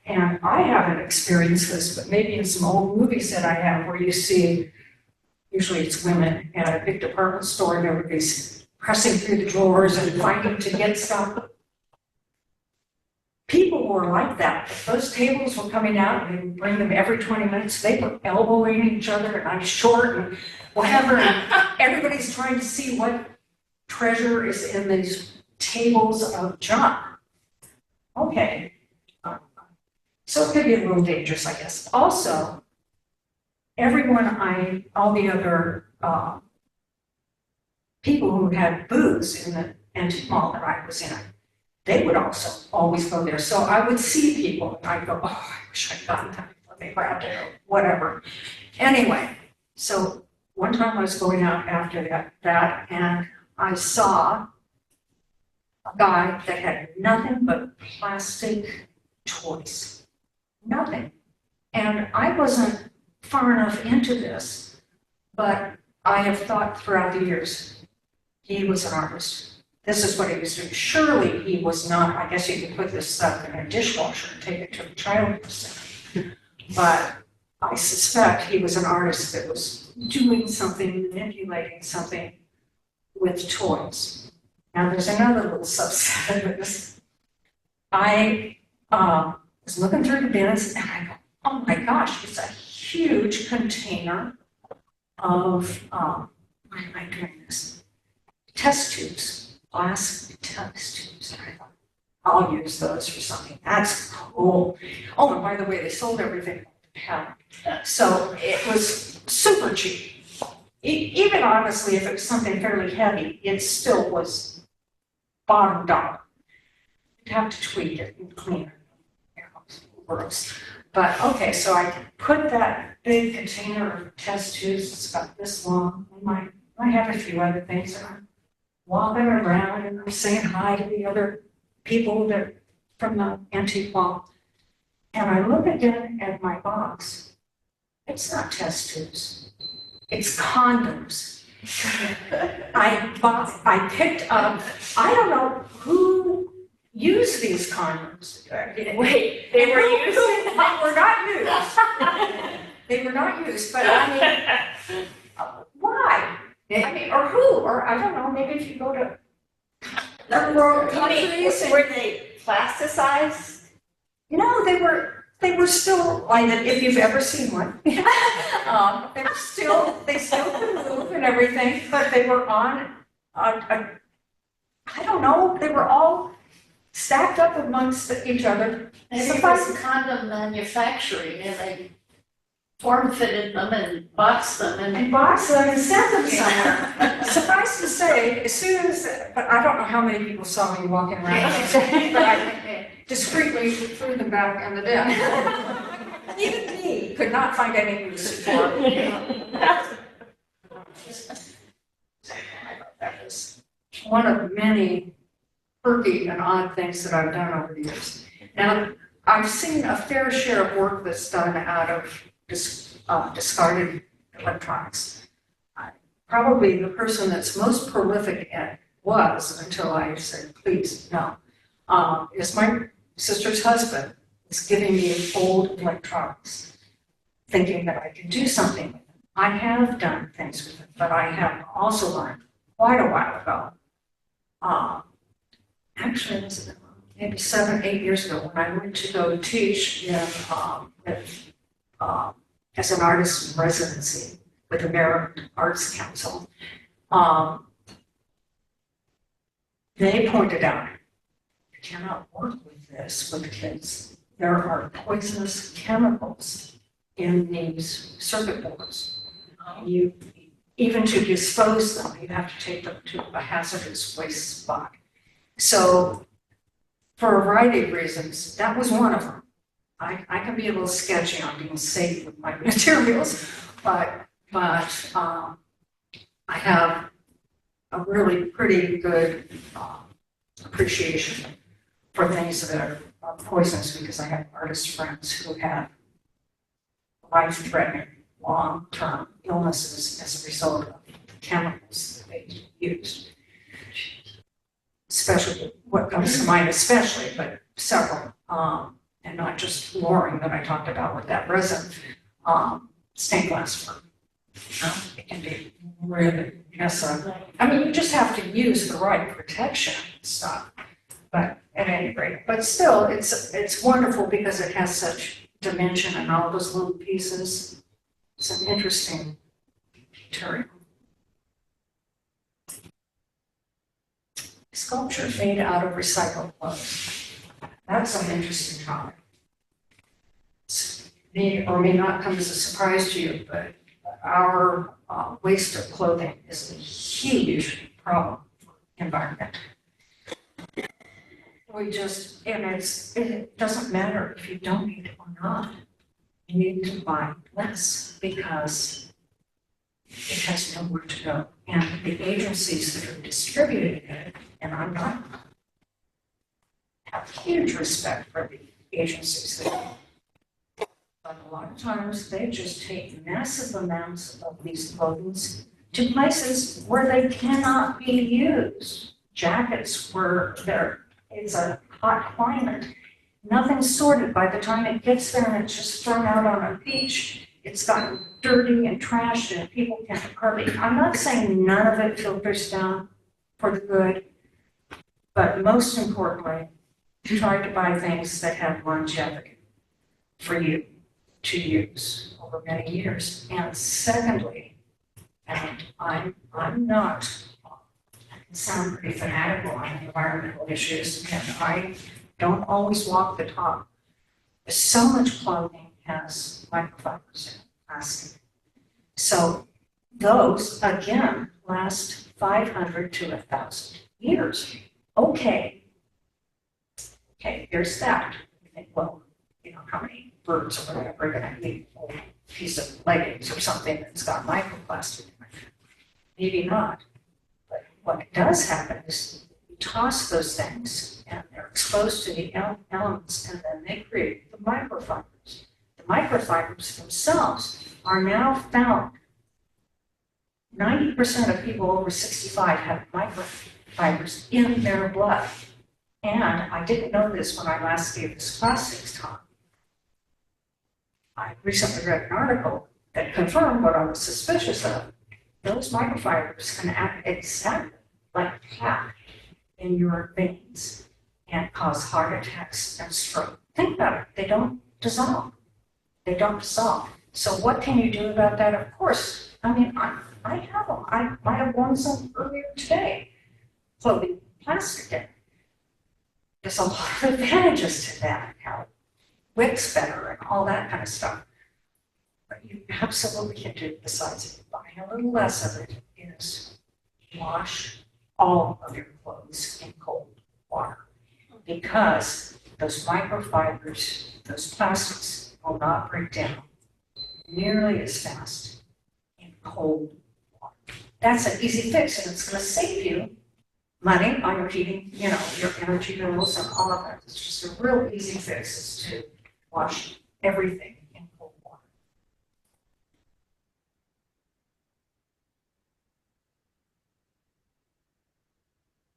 And I haven't experienced this, but maybe in some old movies that I have where you see, usually it's women at a big department store and everybody's pressing through the drawers and fighting to get stuff. People were like that. If those tables were coming out and they would bring them every 20 minutes, they were elbowing each other and I'm short and whatever. And everybody's trying to see what treasure is in these tables of junk. Okay. So it could be a little dangerous, I guess. Also, all the other people who had booths in the antique mall that I was in, they would also always go there. So I would see people and I'd go, oh, I wish I'd gotten that before they grabbed it or whatever. Anyway, so one time I was going out after that and I saw a guy that had nothing but plastic toys. Nothing. And I wasn't far enough into this, but I have thought throughout the years, he was an artist. This is what he was doing. Surely he was not, I guess you could put this stuff in a dishwasher and take it to a child center. But I suspect he was an artist that was doing something, manipulating something with toys. Now there's another little subset of this. I was looking through the bins and I go, oh my gosh, it's a huge container of why am I doing this? Test tubes, glass test tubes. And I thought, I'll use those for something. That's cool. Oh, and by the way, they sold everything by the pound. So it was super cheap. Even honestly, if it was something fairly heavy, it still was bottom dollar. You'd have to tweak it and clean it. You know, it's gross. But okay, so I put that big container of test tubes, it's about this long, and I have a few other things, and I'm walking around and I'm saying hi to the other people that from the antique wall. And I look again at my box. It's not test tubes. It's condoms. I picked up, I don't know who used these condoms. Wait, they were used? They were not used. They were not used, but I mean, why? I mean, or who, or I don't know, maybe if you go to third world countries and, Were they plasticized? no, they were still, like, if you've ever seen one. They still could move and everything, but they were on, I don't know, they were all stacked up amongst each other. Maybe it was condom manufacturing and they form fitted them and boxed them And box them and sent them somewhere. Suffice to say, as soon as, but I don't know how many people saw me walking around, but I discreetly threw them back in the bin. Even me could not find any use for it. That was one of many quirky and odd things that I've done over the years. And I've seen a fair share of work that's done out of discarded electronics. Probably the person that's most prolific at was, until I said, please, no, is my sister's husband is giving me old electronics, thinking that I can do something with them. I have done things with them, but I have also learned quite a while ago. Actually, it was maybe 7, 8 years ago when I went to go teach in, as an artist in residency with the American Arts Council. They pointed out, you cannot work with this with kids. There are poisonous chemicals in these circuit boards. Even to dispose them, you have to take them to a hazardous waste spot. So for a variety of reasons, that was one of them. I can be a little sketchy on being safe with my materials, but I have a really pretty good appreciation for things that are poisonous because I have artist friends who have life-threatening, long-term illnesses as a result of the chemicals that they use. Especially, what comes to mind especially, but several, and not just flooring that I talked about with that resin, stained glass work. It can be really messy. I mean, you just have to use the right protection and stuff. But at any rate, but still, it's wonderful because it has such dimension and all those little pieces. It's an interesting material. Sculptures made out of recycled clothes. That's an interesting topic. May or may not come as a surprise to you, but our waste of clothing is a huge problem for the environment. It doesn't matter if you donate it or not. You need to buy less because it has nowhere to go. And the agencies that are distributing it, and I'm not, have huge respect for the agencies that, but a lot of times they just take massive amounts of these clothings to places where they cannot be used. Jackets where it's a hot climate. Nothing's sorted by the time it gets there and it's just thrown out on a beach. It's gotten dirty and trashed and people can't hardly, I'm not saying none of it filters down for the good, but most importantly, try to buy things that have longevity for you to use over many years. And secondly, And I'm not, I can sound pretty fanatical on environmental issues, and I don't always walk the talk. So much clothing has microfibers in it, plastic. So those, again, last 500 to 1,000 years. Okay, there's that. You think, well, you know, how many birds or whatever are gonna eat a piece of leggings or something that's got microplastic in it? Maybe not. But what does happen is you toss those things and they're exposed to the elements, and then they create the microfibers. The microfibers themselves are now found. 90% of people over 65 have microfibers in their blood. And I didn't know this when I last gave this plastics talk. I recently read an article that confirmed what I was suspicious of. Those microfibers can act exactly like plaque in your veins and cause heart attacks and stroke. Think about it. They don't dissolve. So what can you do about that? Of course, I mean, I have them. I have worn some earlier today. Clothing plastic in. There's a lot of advantages to that, how it wicks better and all that kind of stuff. But you absolutely can do, besides buying a little less of it, is wash all of your clothes in cold water. Because those microfibers, those plastics will not break down nearly as fast in cold water. That's an easy fix, and it's going to save you money on your heating, you know, your energy bills and all of that. It's just a real easy fix is to wash everything in cold water.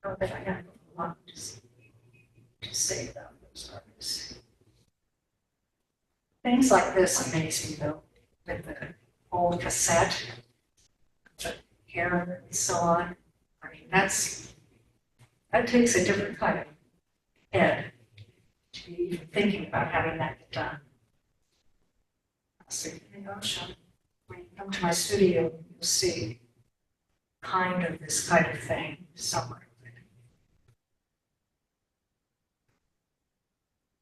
Oh, but I have a lot to say about those artists. Things like this amaze me though, with the old cassette, the hair and so on. I mean, that takes a different kind of head to be even thinking about having that get done. So, when you come to my studio, you'll see kind of this kind of thing somewhere.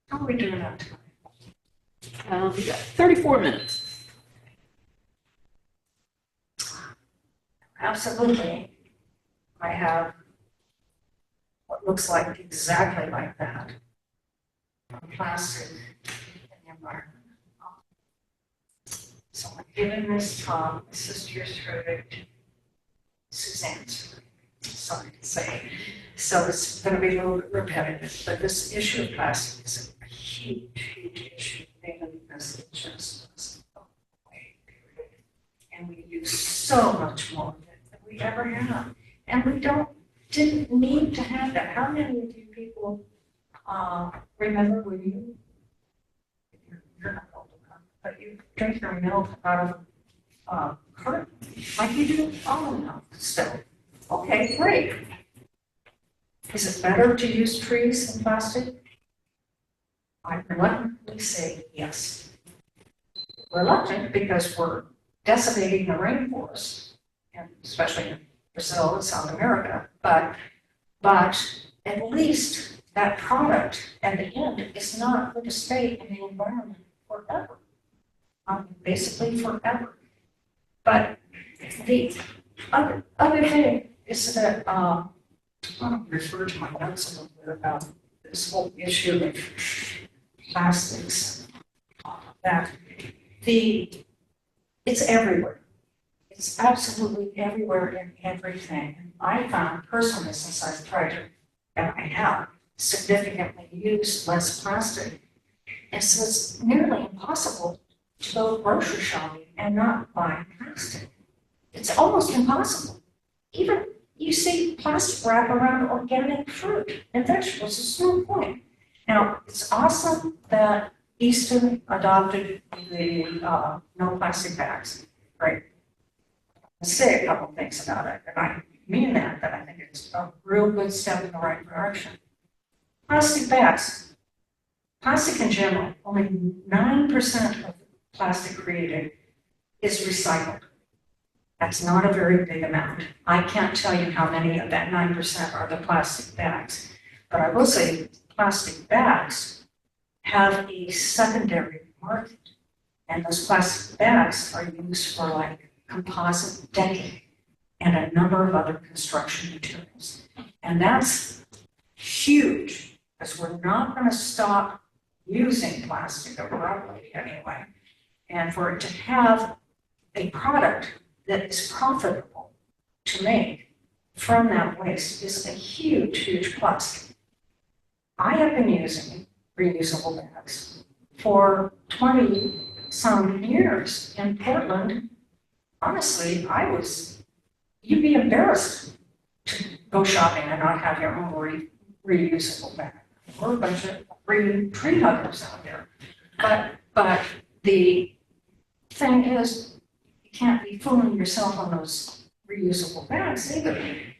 How are we doing on time? We got 34 minutes. Absolutely. I have what looks like exactly like that. Plastic in the environment. So I'm giving this talk, my sister's heard it, Suzanne's heard it, sorry to say. So it's going to be a little bit repetitive, but this issue of plastic is a huge, huge issue. Because it just doesn't go away, period. And we use so much more of it than we ever have. And we didn't need to have that. How many of you people remember when you're not old enough, but you drink your milk out of carton, like you do almond milk still? Okay, great. Is it better to use trees than plastic? I reluctantly say yes. Reluctant because we're decimating the rainforest, and especially in Brazil and South America, but at least that product at the end is not going to stay in the environment forever. Basically forever. But the other thing is that I want to refer to my notes a little bit about this whole issue of plastics, that it's everywhere. It's absolutely everywhere in everything. And I found personally, since I've tried to, and I have, significantly used less plastic. And so it's nearly impossible to go grocery shopping and not buy plastic. It's almost impossible. Even you see plastic wrap around organic fruit and vegetables, there's no point. Now, it's awesome that Easton adopted the no plastic bags, right? I'll say a couple things about it, and I mean that I think it's a real good step in the right direction. Plastic bags. Plastic in general, only 9% of the plastic created is recycled. That's not a very big amount. I can't tell you how many of that 9% are the plastic bags. But I will say plastic bags have a secondary market. And those plastic bags are used for like composite decking and a number of other construction materials. And that's huge, because we're not going to stop using plastic abruptly anyway. And for it to have a product that is profitable to make from that waste is a huge, huge plus. I have been using reusable bags for 20 some years in Portland. Honestly, you'd be embarrassed to go shopping and not have your own reusable bag. Or a bunch of tree huggers out there. But the thing is, you can't be fooling yourself on those reusable bags either.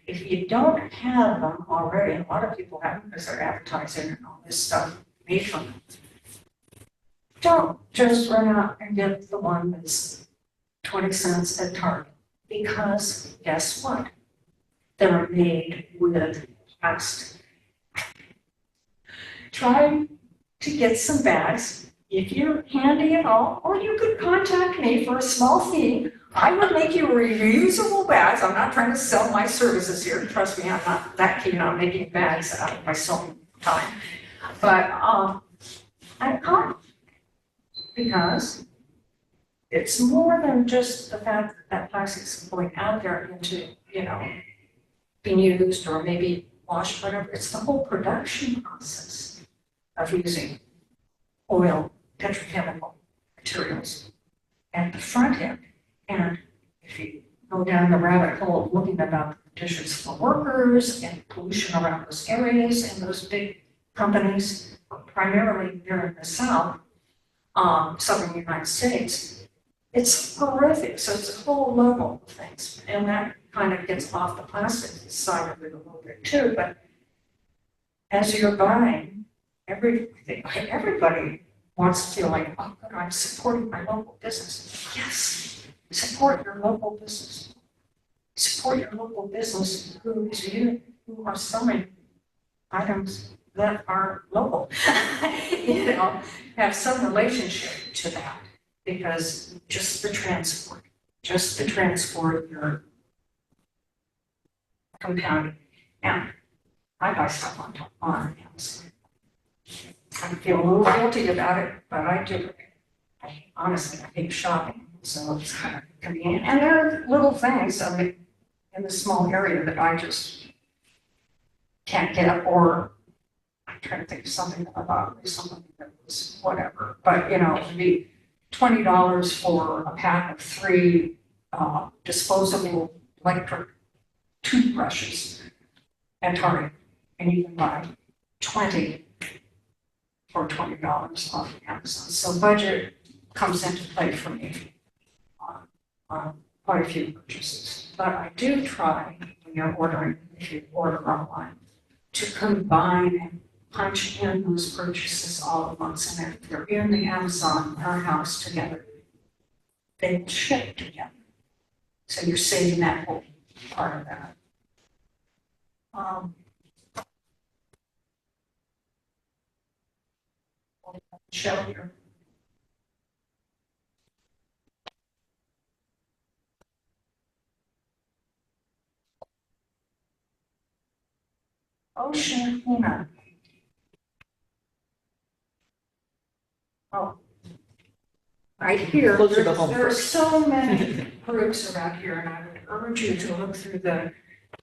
If you don't have them already, and a lot of people have them because they're advertising and all this stuff made from them, don't just run out and get the one that's 20 cents at Target. Because guess what? They're made with plastic. Try to get some bags. If you're handy at all, or you could contact me for a small fee. I would make you reusable bags. I'm not trying to sell my services here. Trust me, I'm not that keen on making bags out of my sewing time. But I can't, because it's more than just the fact that plastic's going out there into, being used or maybe washed, whatever. It's the whole production process of using oil, petrochemical materials at the front end. And if you go down the rabbit hole of looking about the conditions for workers and pollution around those areas and those big companies, primarily here in the South, Southern United States, it's horrific. So it's a whole level of things. And that kind of gets off the plastic side of it a little bit too. But as you're buying everything, everybody wants to feel like, oh, good, I'm supporting my local business. Yes, support your local business. Support your local business who are selling items that are local. Have some relationship to that, because just the transport, you're compounding. Now, I buy stuff on Amazon. I feel a little guilty about it, but I do. Honestly, I hate shopping, so it's kind of convenient. And there are little things in the small area that I just can't get, or I'm trying to think of something that I bought recently that was whatever. But, it'd be $20 for a pack of 3 disposable electric toothbrushes at Target, and you can buy 20 for $20 off Amazon. So budget comes into play for me on quite a few purchases. But I do try, when you're ordering, if you order online, to combine and punch in those purchases all at once. And if they're in the Amazon warehouse together, they will ship together. So you're saving that whole part of that. Shelter. Ocean cleanup. Oh. Right here, Closer to home there are first. so many groups around here, and I would urge you to look through do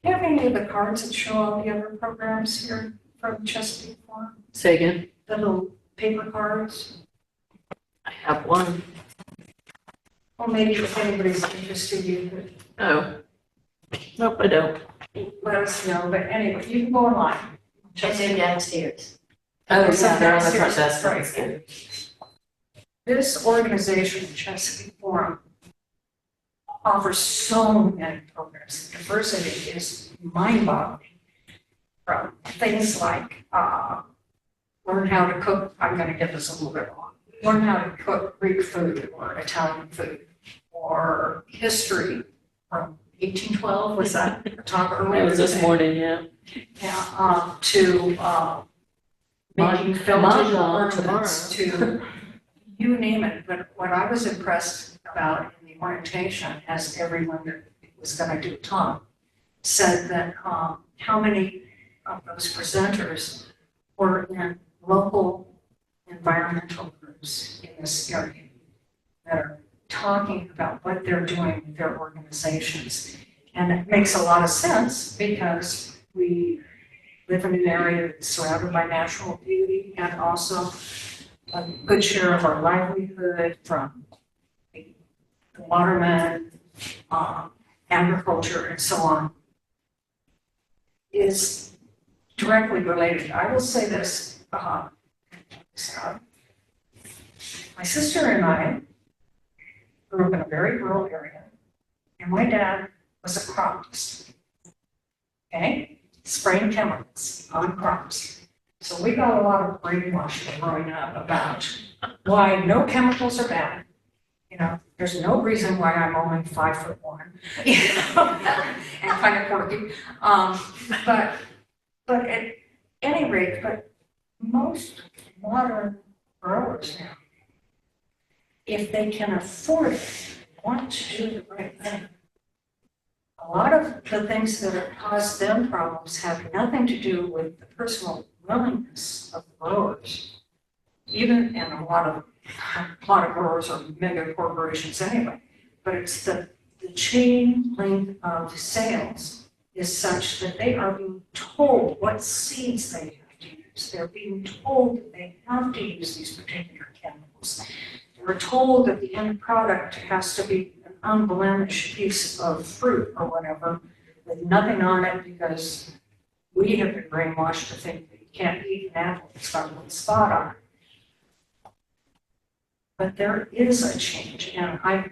you have any of the cards that show all the other programs here from Chesapeake Farm? Say again? The little paper cards? I have one. Or maybe if anybody's interested, you could Oh. Nope, I don't. let us know. But anyway, you can go online. And they're downstairs. Oh, There's some they're on the front downstairs, desk. right. That's good. This organization, Chesapeake Forum, offers so many programs. Diversity is mind-boggling. From things like learn how to cook, I'm going to get this a little bit wrong, learn how to cook Greek food or Italian food, or history from 1812, was that the talk earlier? That was this today? morning, yeah. Yeah, to, making felted Mahjong ornaments, to, you name it. But what I was impressed about in the orientation, as everyone that was gonna do talk, said that, how many of those presenters were in local environmental groups in this area that are talking about what they're doing with their organizations. And it makes a lot of sense because we live in an area that's surrounded by natural beauty and also a good share of our livelihood from the watermen, agriculture, and so on is directly related. I will say this, my sister and I grew up in a very rural area, and my dad was a cropist. Okay? Spraying chemicals on crops. So we got a lot of brainwashing growing up about why no chemicals are bad. You know, there's no reason why I'm only 5'1", you know, and kind of quirky. But at any rate, but most modern growers now, if they can afford it, want to do the right thing. A lot of the things that have caused them problems have nothing to do with the personal willingness of the growers. Even, and a lot of growers are mega corporations anyway, but it's the chain link of sales is such that they are being told what seeds they have to use. They're being told that they have to use these particular chemicals. They're told that the end product has to be an unblemished piece of fruit or whatever with nothing on it because we have been brainwashed to think that you can't eat an apple that's got a little spot on it. But there is a change, and I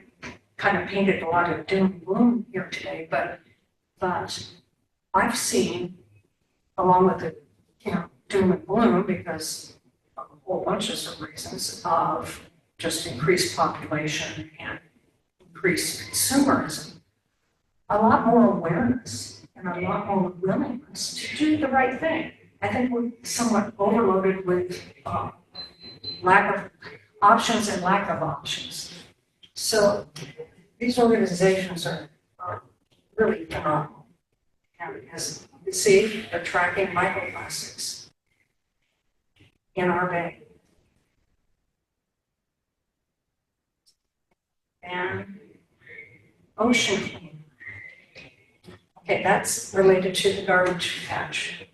kind of painted a lot of doom and gloom here today, but I've seen, along with the, doom and gloom, because of a whole bunch of reasons of just increased population and increased consumerism, a lot more awareness and a lot more willingness to do the right thing. I think we're somewhat overloaded with lack of options and lack of options. So these organizations are really phenomenal. And as you can see, they're tracking microplastics in our bay. And ocean cleaning. Okay, that's related to the garbage patch.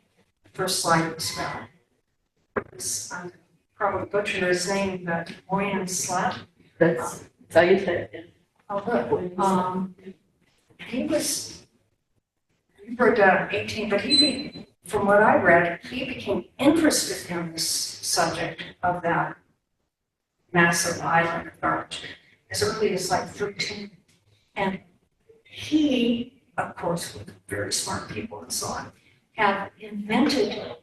First slide was about. I'm probably butchered his name, but Moyen Slat. That's how you say it. Oh, good. He wrote down 18, but from what I read, he became interested in this subject of that massive island of garbage as early as like 13. And he, of course, with very smart people and so on, have invented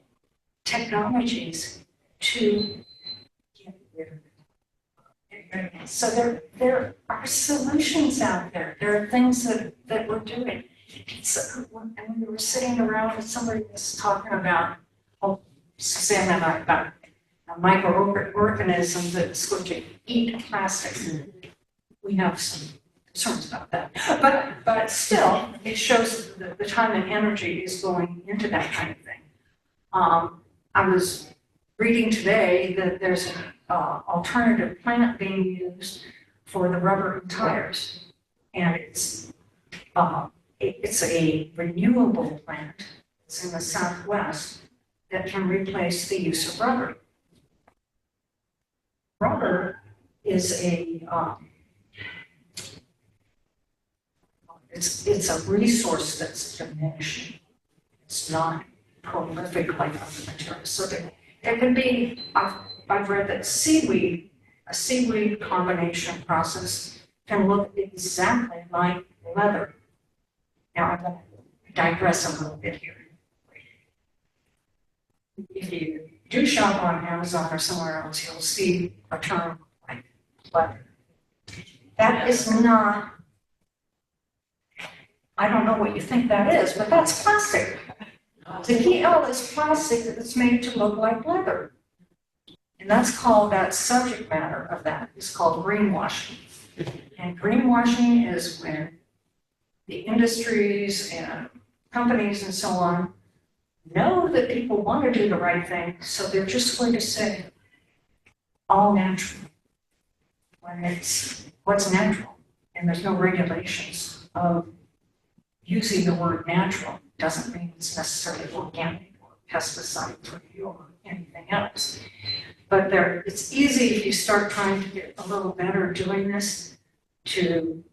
technologies to get rid of it. So there are solutions out there. There are things that we're doing. And we were sitting around and somebody was talking about, Suzanne and I, about a microorganism that's going to eat plastics. We have some concerns about that. But still, it shows that the time and energy is going into that kind of thing. I was reading today that there's an alternative plant being used for the rubber in tires. And it's a renewable plant. It's in the Southwest that can replace the use of rubber. Rubber is it's a resource that's diminished. It's not prolific like other materials. So there can be, I've read that a seaweed combination process can look exactly like leather. Now I'm going to digress a little bit here. If you do shop on Amazon or somewhere else, you'll see a term like leather. That is not I don't know what you think that is, but that's plastic. The PL is plastic that's made to look like leather. And that's called, that subject matter of that is called greenwashing. And greenwashing is when the industries and companies and so on know that people want to do the right thing, so they're just going to say, all natural. When it's what's natural, and there's no regulations of using the word natural, doesn't mean it's necessarily organic or pesticide free or anything else. But it's easy if you start trying to get a little better doing this to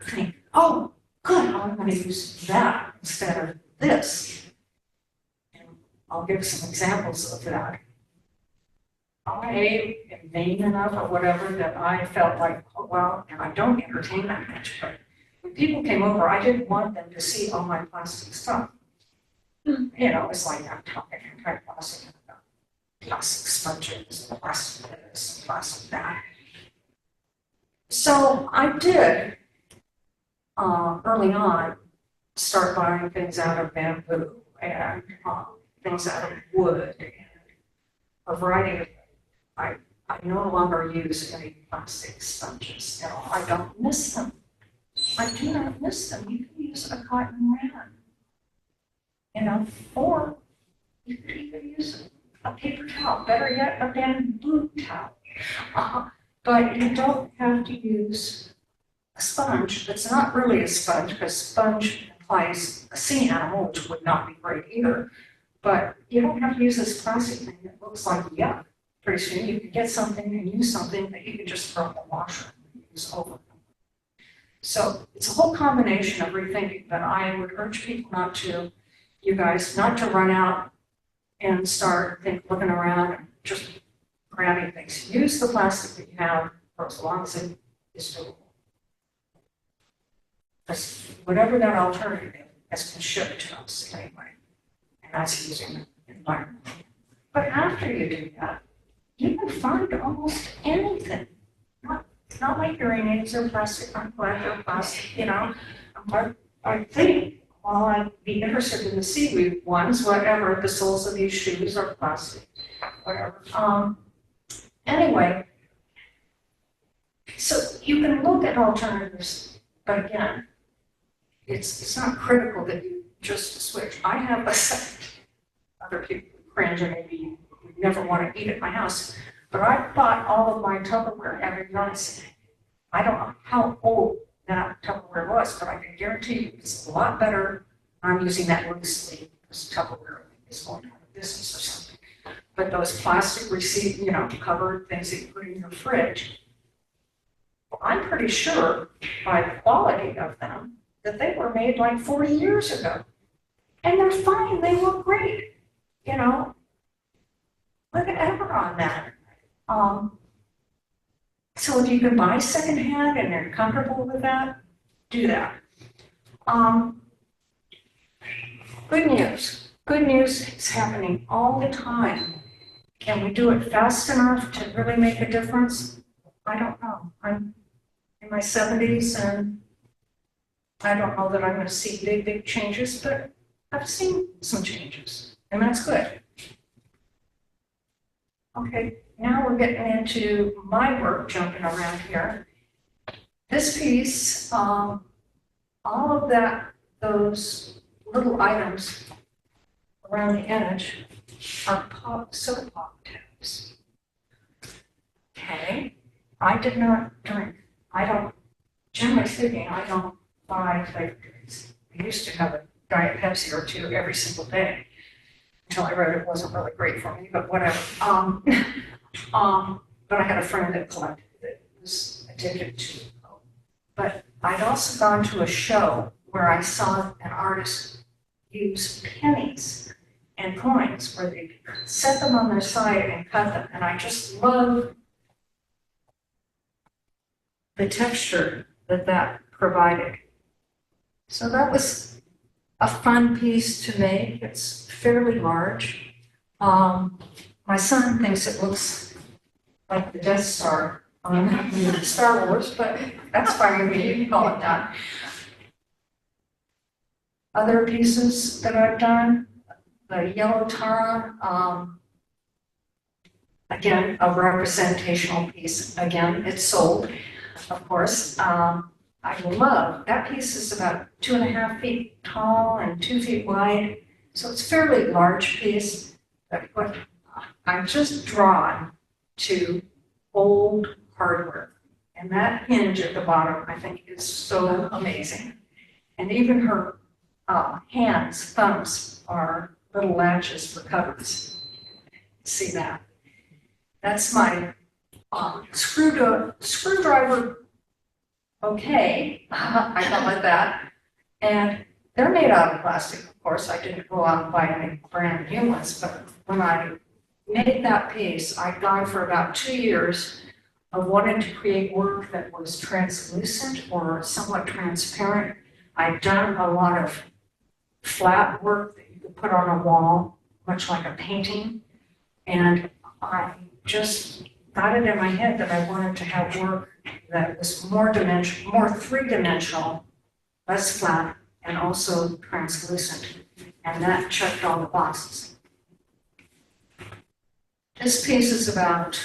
think, oh, good, I'm going to use that instead of this. And I'll give some examples of that. I am vain enough or whatever that I felt like, oh, well, and I don't entertain that much, but when people came over, I didn't want them to see all my plastic stuff. You know, it's like I'm talking anti-plastic, plastic sponges, plastic this, plastic that. So I did, early on, start buying things out of bamboo and things out of wood and a variety of. I no longer use any plastic sponges at all. I don't miss them. I do not miss them. You can use a cotton rag, you know, or you could even use a paper towel. Better yet, a bamboo towel. But you don't have to use a sponge. It's not really a sponge because sponge implies a sea animal, which would not be great either. But you don't have to use this plastic thing that looks like yuck. Pretty soon you can get something and use something that you can just throw in the washer and use over. So it's a whole combination of rethinking, but I would urge people not to, you guys, not to run out and start looking around and just grabbing things. Use the plastic that you have for as long as it is doable. Because whatever that alternative is, has been shipped to us anyway, and that's using the environment. But after you do that, you can find almost anything. Not like hearing aids are plastic, I'm glad they're plastic, you know. I think, while I'd be interested in the seaweed ones, whatever, the soles of these shoes are plastic, whatever. Anyway, so you can look at alternatives, but again, it's not critical that you just switch. I have other people cringe and maybe would never want to eat at my house, but I bought all of my Tupperware having noticed. I don't know how old that Tupperware was, but I can guarantee you it's a lot better. I'm using that loosely because Tupperware is going out of business or something. But those plastic covered things that you put in your fridge, well, I'm pretty sure by the quality of them that they were made like 40 years ago. And they're fine, they look great, you know. Whatever on that. So if you can buy secondhand and you're comfortable with that, do that. Good news. Good news is happening all the time. Can we do it fast enough to really make a difference? I don't know. I'm in my 70s and I don't know that I'm going to see big changes, but I've seen some changes, and that's good. Okay, now we're getting into my work jumping around here. This piece, all of those little items around the edge are soda pop tabs. Okay, I did not drink. Generally speaking, I don't buy flavored drinks. I used to have a Diet Pepsi or two every single day until I read it wasn't really great for me, but whatever. But I had a friend that collected that was addicted to it. But I'd also gone to a show where I saw an artist use pennies and coins where they set them on their side and cut them. And I just love the texture that provided. So that was a fun piece to make. It's fairly large. My son thinks it looks like the Death Star on Star Wars, but that's fine with me, you can call it that. Other pieces that I've done, the yellow tara, again, a representational piece. Again, it's sold, of course. I love, that piece is about 2.5 feet tall and 2 feet wide, so it's a fairly large piece. But I'm just drawn to old hardware. And that hinge at the bottom, I think, is so amazing. And even her thumbs are little latches for covers. See that? That's my screwdriver. Okay, I don't like that. And they're made out of plastic, of course. I didn't go out and buy any brand new ones, but when I made that piece, I'd gone for about 2 years of wanting to create work that was translucent or somewhat transparent. I'd done a lot of flat work that you could put on a wall, much like a painting. And I just got it in my head that I wanted to have work that was more three-dimensional, less flat, and also translucent. And that checked all the boxes. This piece is about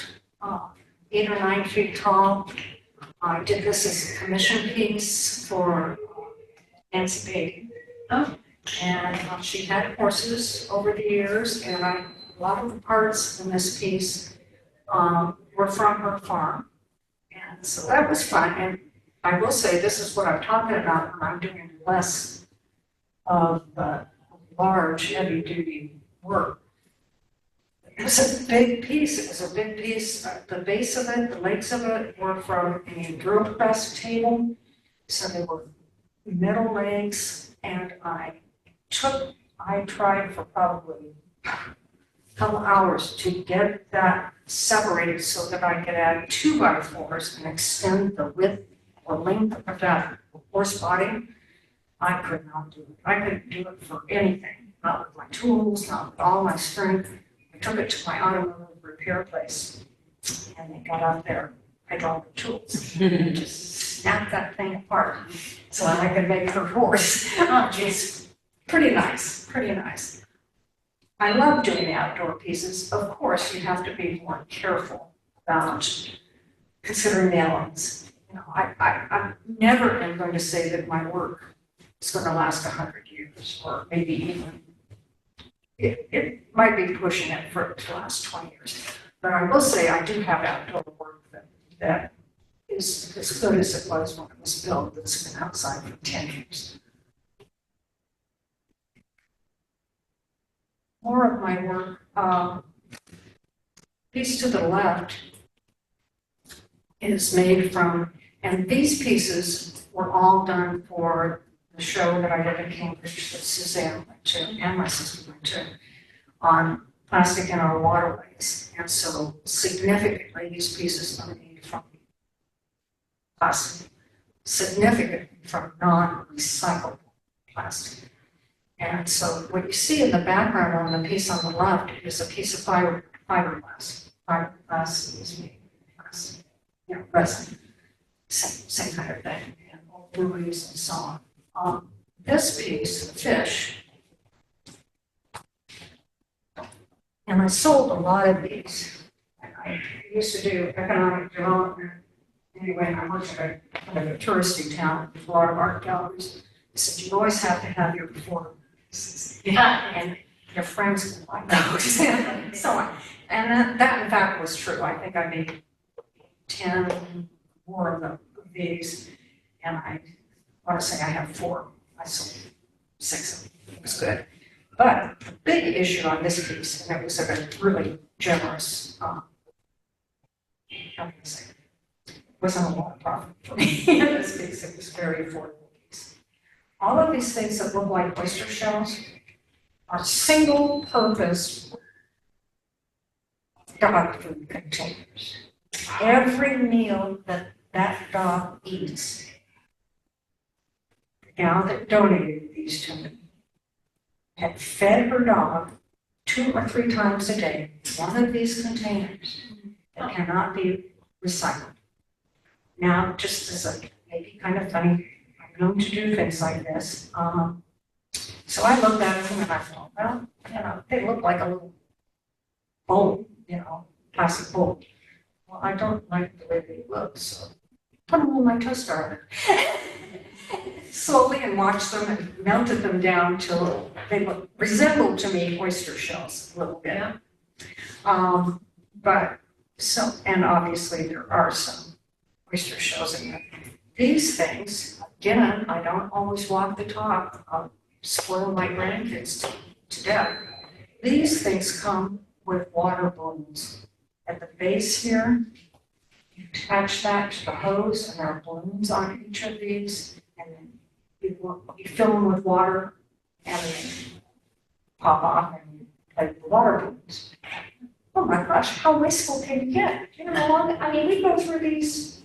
8 or 9 feet tall. I did this as a commission piece for Nancy Payton. Oh. And she had horses over the years, and a lot of the parts in this piece were from her farm. And so that was fun. And I will say, this is what I'm talking about when I'm doing less of large, heavy-duty work. It was a big piece. It was a big piece. The base of it, the legs of it were from a drill press table. So they were metal legs, and I tried for probably a couple hours to get that separated so that I could add 2x4s and extend the width or length of that horse body. I could not do it. I couldn't do it for anything, not with my tools, not with all my strength. I took it to my automotive repair place, and they got out their hydraulic tools and just snapped that thing apart so that I could make her horse. Oh, geez, pretty nice, pretty nice. I love doing the outdoor pieces. Of course, you have to be more careful about considering the elements. You know, I'm never am going to say that my work is going to last 100 years, or maybe even, it might be pushing it for it to last 20 years. But I will say I do have outdoor work that is as good as it was when it was built, that's been outside for 10 years. More of my work, piece to the left is made from, and these pieces were all done for the show that I did in Cambridge that Suzanne went to, and my sister went to, on plastic in our waterways. And so significantly, these pieces are made from plastic, significantly from non-recyclable plastic. And so what you see in the background on the piece on the left is a piece of fiberglass. Fiberglass is made of plastic, you know, resin, same kind of thing, and old buoys and so on. This piece, the fish, and I sold a lot of these. I used to do economic development. Anyway, I worked at a touristy town with a lot of art galleries. I said, you always have to have your performances. Yeah. And your friends can like those, and so on. And that in fact was true. I think I made 10 more of these, and I want to say I have 4. I sold 6 of them. It was good. But the big issue on this piece, and it was a really generous, how can I say, wasn't a lot of profit for me in this piece. It was very affordable piece. All of these things that look like oyster shells are single-purpose dog food containers. Every meal that dog eats, the gal that donated these to me had fed her dog 2 or 3 times a day one of these containers that cannot be recycled. Now, just as a maybe kind of funny, I'm known to do things like this. So I looked at them and I thought, well, they look like a little bowl, plastic bowl. Well, I don't like the way they look, so put them on my toaster oven. Slowly and watched them and melted them down till they resembled to me oyster shells a little bit. And obviously there are some oyster shells in there. These things, again, I don't always walk the talk. I'll spoil my grandkids to death. These things come with water balloons. At the base here, you attach that to the hose and there are balloons on each of these. And then you fill them with water and then pop off and you play with the water balloons. Oh my gosh, how wasteful can you get? You know how long, we go through these,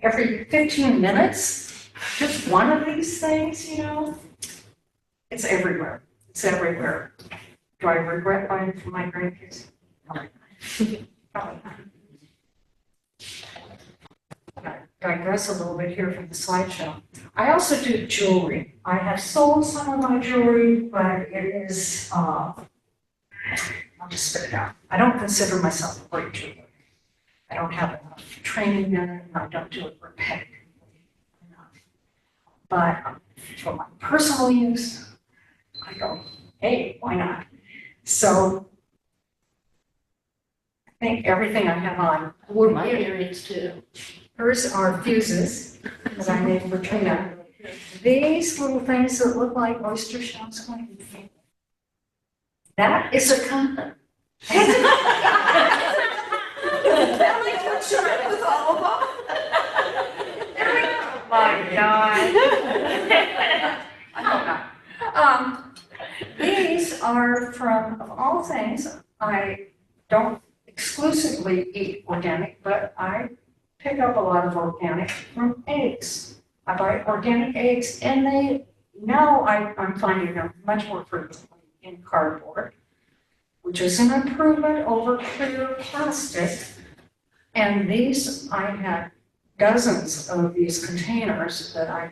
every 15 minutes, just one of these things, It's everywhere. It's everywhere. Do I regret buying for my grandkids? Probably not. I digress a little bit here from the slideshow. I also do jewelry. I have sold some of my jewelry, but it is, I'll just spit it out. I don't consider myself a great jeweler. I don't have enough training in it, and I don't do it repetitively enough. But for my personal use, I go, hey, why not? So I think everything I have on. Were my earrings too. Hers are fuses that I made for Trina. These little things that look like oyster shells. That is a condom. Oh my God. I don't know. These are from, of all things, I don't exclusively eat organic, but I pick up a lot of organic from eggs. I buy organic eggs and I'm finding them much more frequently in cardboard, which is an improvement over clear plastic. And these, I had dozens of these containers that I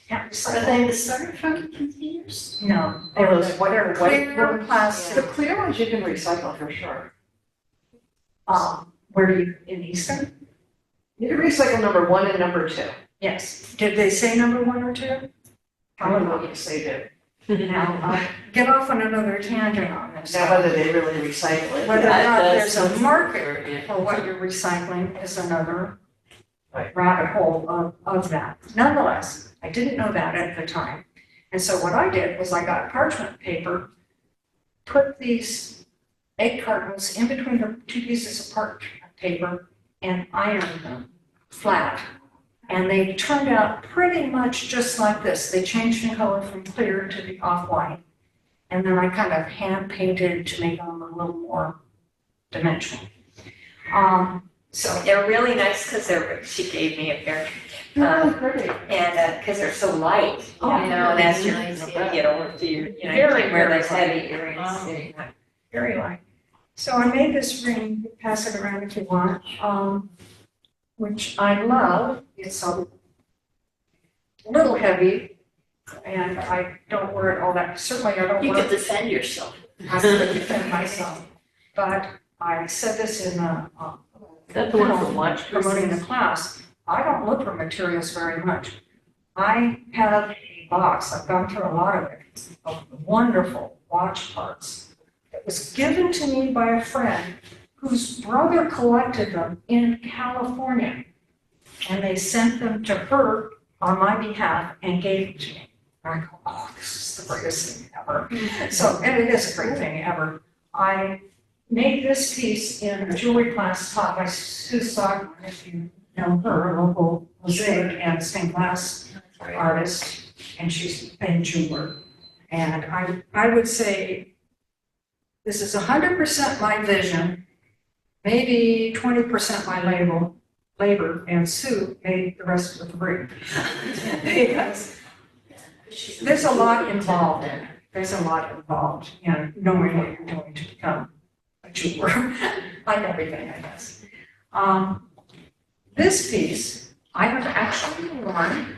can't recycle. Are they the styrofoam containers? No, they're those clear plastic. The clear ones you can recycle for sure. Where do you, in Easton? You can recycle number 1 and number 2. Yes. Did they say number 1 or 2? Probably yes, they did. Now, I'll get off on another tangent on this. Now, whether they really recycle it. Whether or not there's a That's- market for what you're recycling is another rabbit hole of that. Nonetheless, I didn't know that at the time. And so what I did was I got parchment paper, put these egg cartons in between the 2 pieces of parchment paper and ironed them flat. And they turned out pretty much just like this. They changed in color from clear to the off-white. And then I kind of hand painted to make them a little more dimensional. So They're really nice because she gave me a pair. Oh, great. And because they're so light, and as you get older, you you Very, can't wear very those heavy earrings. very light. So I made this ring, pass it around if you want, which I love. It's a little heavy, and I don't wear it all that, certainly I don't You wear could defend yourself. I could defend myself. But I said this in That's the one from lunch. promoting the class, I don't look for materials very much. I have a box, I've gone through a lot of it, of wonderful watch parts that was given to me by a friend whose brother collected them in California. And they sent them to her on my behalf and gave it to me. And I go, oh, this is the greatest thing ever. So, and it is a great thing ever. I made this piece in a jewelry class taught by Sue Stockman, if you know her, a local mosaic and stained glass artist, and she's a jeweler. And I would say this is 100% my vision, maybe 20% my labor, and Sue made the rest of the brick. Because there's a lot involved in it. There's a lot involved in knowing what you're doing to become a jeweler, like everything, I guess. This piece, I have actually worn,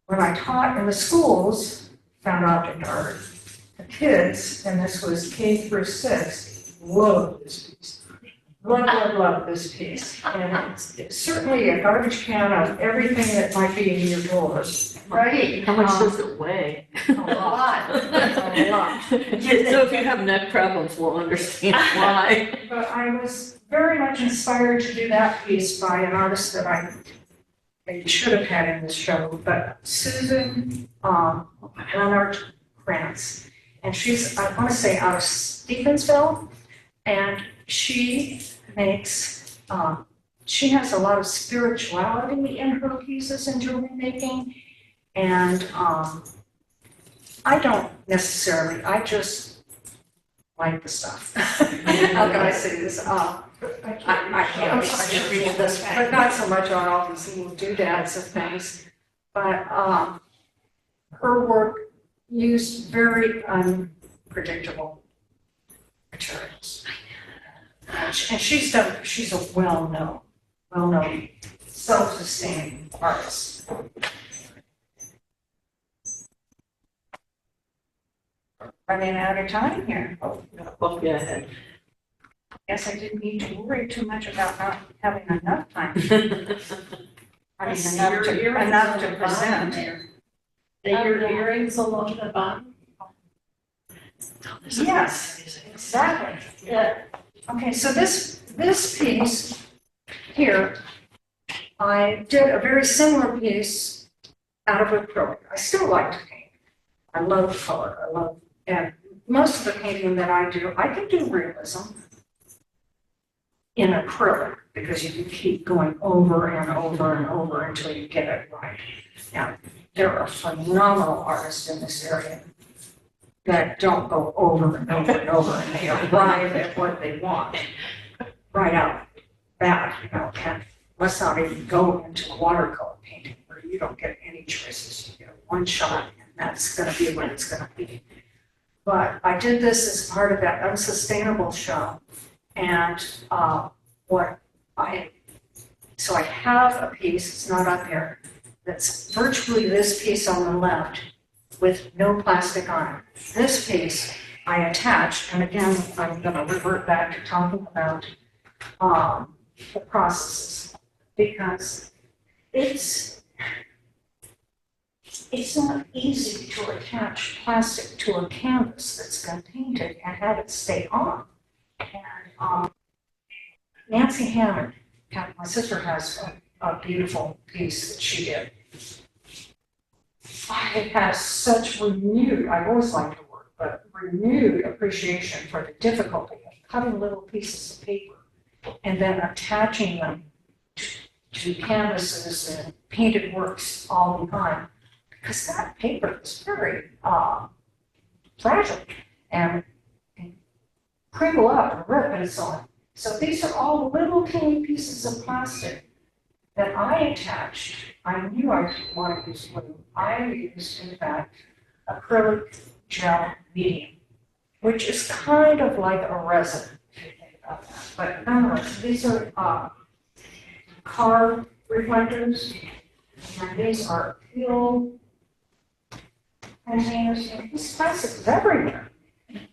when I taught in the schools, found object art, the kids, and this was K through 6, loved this piece. Love this piece. And it's certainly a garbage can of everything that might be in your drawers. Right. How much does it weigh? A lot. A lot. So if you have neck problems, we'll understand why. But I was very much inspired to do that piece by an artist that I maybe should have had in this show, but Susan Leonard Krantz. And she's, I want to say, out of Stevensville. And she makes, she has a lot of spirituality in her pieces in jewelry making. And I don't necessarily, I just like the stuff. How can I say this? I'm sorry, read this, but not so much on all these little doodads of things. But her work used very unpredictable materials. And she's a well-known, self-sustaining artist. Running out of time here. Oh, yeah, ahead. Guess I didn't need to worry too much about not having enough time. I mean, enough to present. Your earrings along the bottom? Yes, exactly. Yeah. Okay, so this piece here, I did a very similar piece out of acrylic. I still like to paint. I love color. And most of the painting that I do, I can do realism in acrylic because you can keep going over and over and over until you get it right. Now, there are phenomenal artists in this area that don't go over and over and over, and they arrive at what they want right out bat, and let's not even go into watercolor painting where you don't get any choices. You get one shot, and that's going to be what it's going to be. But I did this as part of that unsustainable show, and so I have a piece, it's not up here, that's virtually this piece on the left with no plastic on it. This piece I attached, and again, I'm going to revert back to talking about the processes, because it's not easy to attach plastic to a canvas that's been painted and have it stay on. And Nancy Hammond, my sister has a beautiful piece that she did. It has such renewed, I've always liked her work, but renewed appreciation for the difficulty of cutting little pieces of paper and then attaching them to canvases and painted works all the time. Because that paper is very fragile and crinkle up and rip and so on. So these are all little teeny pieces of plastic that I attached. I knew I didn't want to use glue. I used, in fact, acrylic gel medium, which is kind of like a resin, if you think about that. But nonetheless, these are car reflectors, and these are fuel containers. This plastic is everywhere.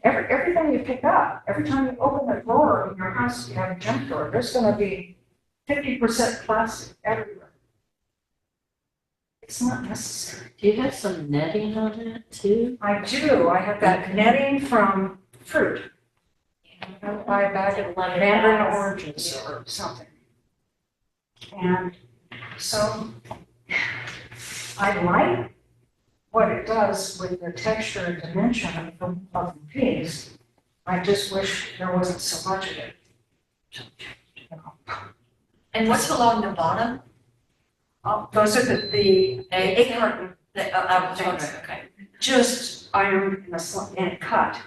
Everything you pick up, every time you open a drawer in your house, you have a junk drawer, there's going to be 50% plastic everywhere. It's not necessary. Do you have some netting on it too? I do. I have that netting from fruit. I buy a bag of mandarin oranges or something. And so I like what it does with the texture and dimension of the piece. I just wish there wasn't so much of it. And what's along the bottom? Those are the egg carton, Okay. just ironed and cut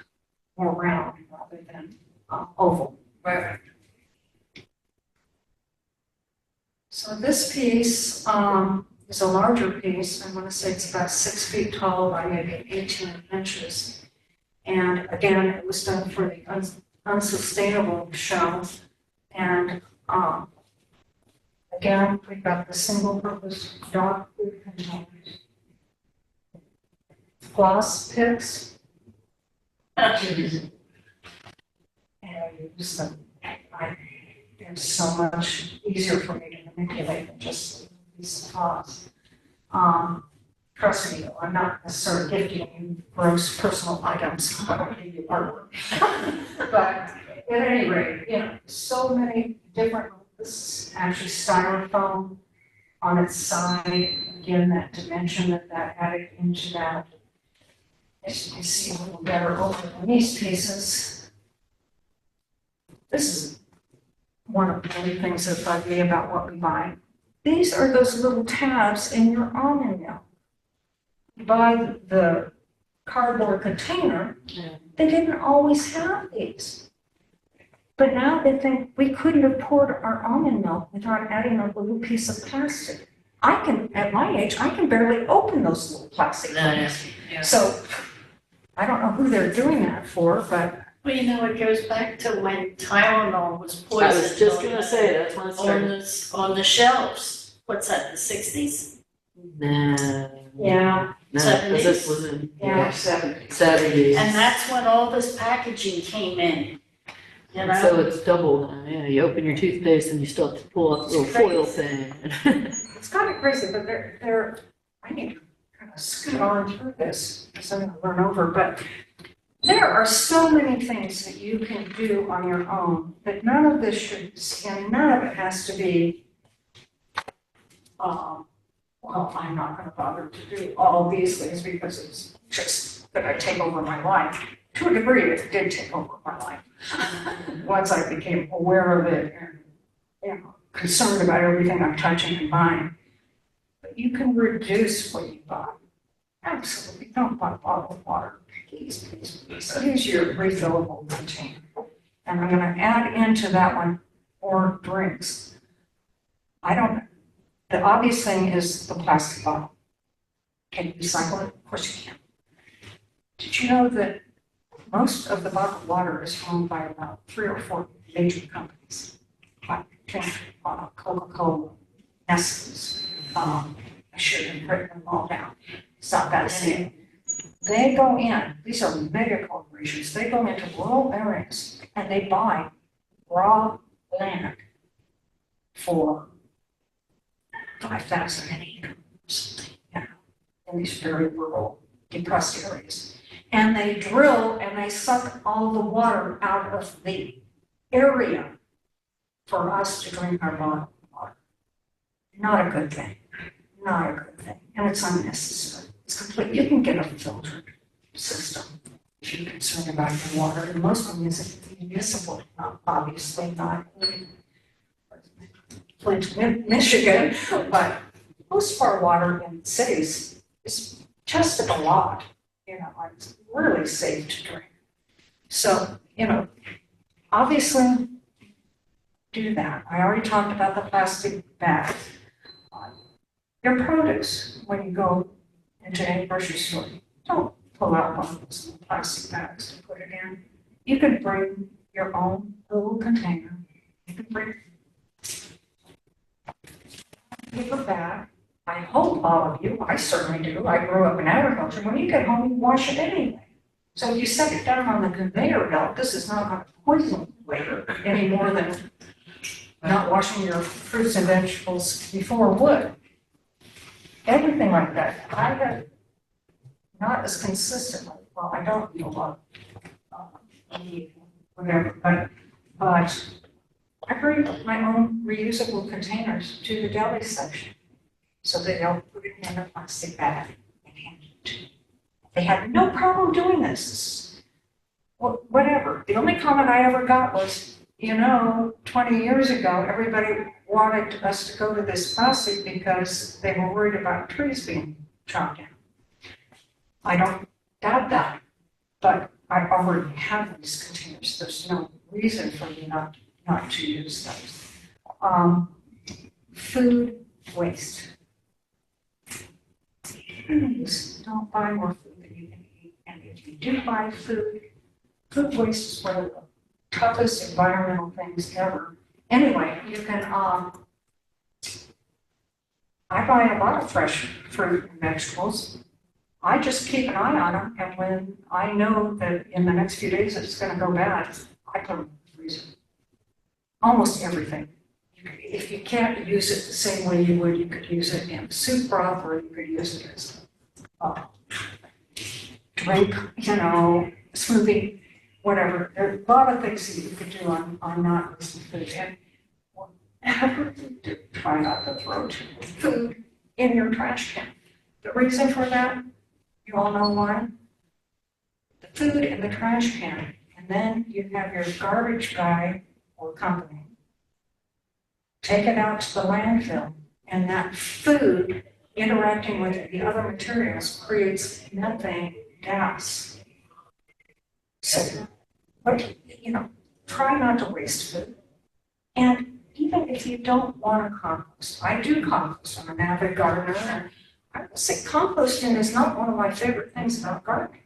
more round rather than oval. Right. So this piece is a larger piece. I want to say it's about 6 feet tall by maybe 18 inches. And again, it was done for the unsustainable show. And again, we've got the single purpose dog food containers. floss picks. And I use them. It's so much easier for me to manipulate than just these floss. Trust me, I'm not necessarily gifting you gross personal items. I don't give you artwork. But at any rate, so many different, this is actually styrofoam on its side. Again, that dimension that added into that. As you can see a little better over on these pieces. This is one of the many things that bug me about what we buy. These are those little tabs in your almond milk. You buy the cardboard container, they didn't always have these. But now they think we couldn't have poured our almond milk without adding a little piece of plastic. At my age, I can barely open those little plastic things. Yeah. So I don't know who they're doing that for, but Well, it goes back to when Tylenol was I poisoned. was just gonna say, that's when it started. On the shelves. What's that, the 60s? Nah. yeah, No, 'cause this was in yeah. 70s. And that's when all this packaging came in. So it's double now, yeah, you open your toothpaste and you still have to pull up a little foil thing. It's kind of crazy, but I need to kind of scoot on through this because I'm gonna run over, but there are so many things that you can do on your own that none of this should, and none of it has to be, well, I'm not gonna bother to do all these things because it's just that I take over my life. To a degree, it did take over my life. Once I became aware of it and, concerned about everything I'm touching and buying. But you can reduce what you buy. Absolutely, don't buy bottled water. Please. Use your refillable container. And I'm gonna add into that one, or drinks. The obvious thing is the plastic bottle. Can you recycle it? Of course you can. Did you know that most of the bottled water is owned by about 3 or 4 major companies? Like Coca-Cola, Nestle's, I should have written them all down. It's not that simple. They go in, these are mega corporations, they go into rural areas and they buy raw land for 5,000 an acre, in these very rural, depressed areas. And they drill and they suck all the water out of the area for us to drink our bottled water. Not a good thing, not a good thing, and it's unnecessary. It's complete. You can get a filtered system if you're concerned about your water, and most of them is municipal, obviously not Flint, Michigan, but most of our water in cities is tested a lot. It's really safe to drink. So, obviously do that. I already talked about the plastic bags. Your produce, when you go into any grocery store, don't pull out one of those little plastic bags to put it in. You can bring your own little container. You can bring a paper bag. I hope all of you, I certainly do, I grew up in agriculture, when you get home, you wash it anyway. So if you set it down on the conveyor belt, this is not going to poison you later any more than not washing your fruits and vegetables before would. Everything like that. I have not as consistently, well, I don't eat a lot, whatever, but I bring my own reusable containers to the deli section. So they don't put it in a plastic bag and hand it to you. They had no problem doing this. Whatever. The only comment I ever got was, 20 years ago, everybody wanted us to go to this plastic because they were worried about trees being chopped down. I don't doubt that, but I already have these containers. There's no reason for me not to use those. Food waste. Please don't buy more food than you can eat. And if you do buy food waste is one of the toughest environmental things ever. Anyway, you can, I buy a lot of fresh fruit and vegetables. I just keep an eye on them, and when I know that in the next few days it's gonna go bad, I put them in the freezer. Almost everything. If you can't use it the same way you would, you could use it in soup broth, or you could use it as a drink, smoothie, whatever. There are a lot of things that you could do on not wasting food. And whatever you do, try not to throw too much food in your trash can. The reason for that, you all know why? The food in the trash can, and then you have your garbage guy or company take it out to the landfill, and that food interacting with the other materials creates methane gas. So, try not to waste food. And even if you don't want to compost, I do compost. I'm an avid gardener, and I would say composting is not one of my favorite things about gardening.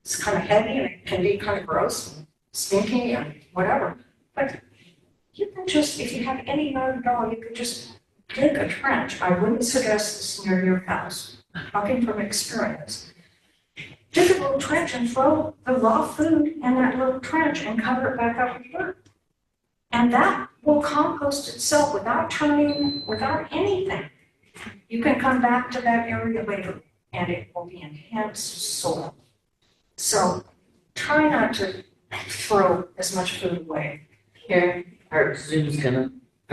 It's kind of heavy and it can be kind of gross, and stinky, and whatever. But you can just, if you have any yard at all, you could just dig a trench. I wouldn't suggest this near your house. I'm talking from experience. Dig a little trench and throw the raw food in that little trench and cover it back up with dirt. And that will compost itself without anything. You can come back to that area later and it will be enhanced soil. So try not to throw as much food away. Here, our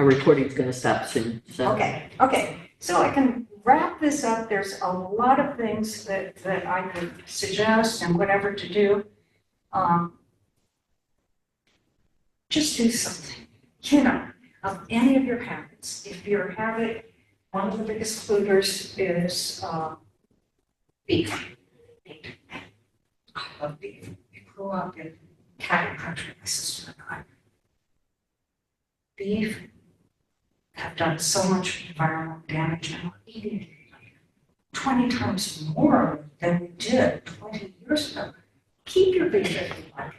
recording's gonna stop soon, so. Okay, so I can wrap this up. There's a lot of things that I could suggest and whatever to do. Just do something, of any of your habits. If your habit, one of the biggest polluters is beef. I love beef. We grew up in cattle country, my sister and I. Beef have done so much environmental damage, and we're eating 20 times more than we did 20 years ago. Keep your beef if you like.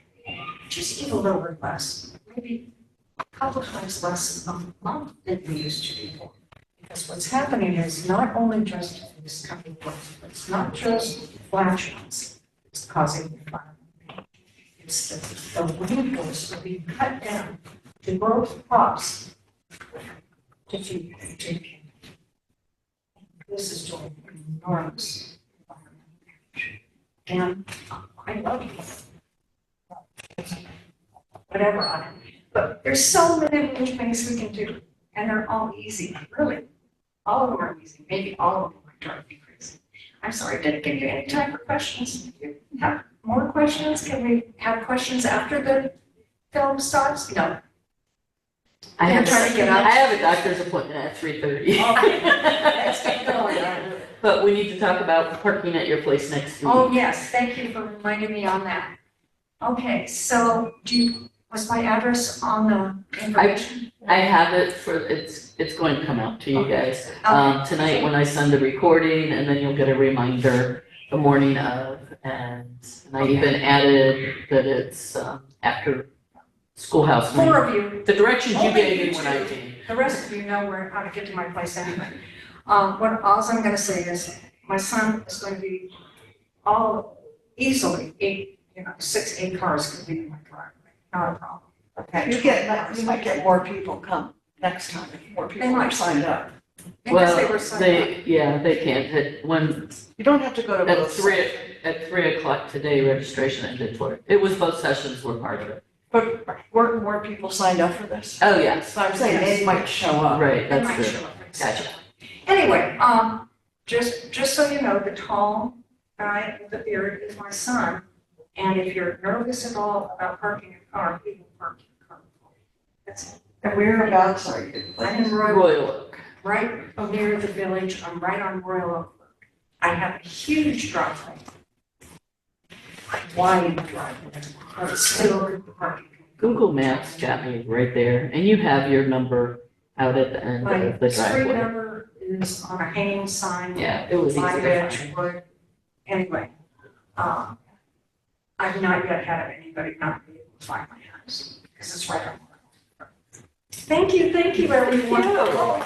Just eat a little bit less, maybe a couple times less a month than we used to before. Because what's happening is not only just this kind of growth, it's not just flatulence, it's causing the environment. It's the rainforests are being cut down to grow crops to feed people. This is doing enormous environmental damage. And I love it. Whatever on it. But there's so many little things we can do, and they're all easy, really. All of them are easy. Maybe all of them are driving me crazy. I'm sorry, I didn't give you any time for questions. Do you have more questions? Can we have questions after the film starts? No. I have trying to get out. I have a doctor's appointment at 3:30. Okay. Let's get going. But we need to talk about parking at your place next week. Oh, yes, thank you for reminding me on that. Okay, so was my address on the information? I have it it's going to come out to you guys. Okay. Tonight when I send the recording, and then you'll get a reminder the morning of, and I even added that it's after schoolhouse. Four of you, The directions you Only gave you me when I two. came. the rest of you know how to get to my place anyway. All I'm gonna say is, my son is going to be easily 6-8 cars could be in my driveway, not a problem. Okay, you might get more people come next time, if more people are signed up. Because they were signed up. They can't. When You don't have to go to at both. 3 o'clock today, registration ended for it. It was both sessions were part of it. But weren't more people signed up for this? Oh, yes, So I'm saying they might show up. right, They that's might the, show up. gotcha. Anyway, just so you know, the tall guy with the beard is my son. And if you're nervous at all about parking a car, he will park your car. That's it. And whereabouts are you? I'm in Royal, Royal Oak. right near the village. I'm right on Royal Oak Road. I have a huge driveway. Wide driveway, but still good parking. Google Maps got me right there, and you have your number out at the end My of the street driveway. number is on a hanging sign. Yeah, it was easy My to edge find. wood. Anyway, I've not yet had anybody not be able to find my house, because it's right on. Thank you, everyone. Thank you.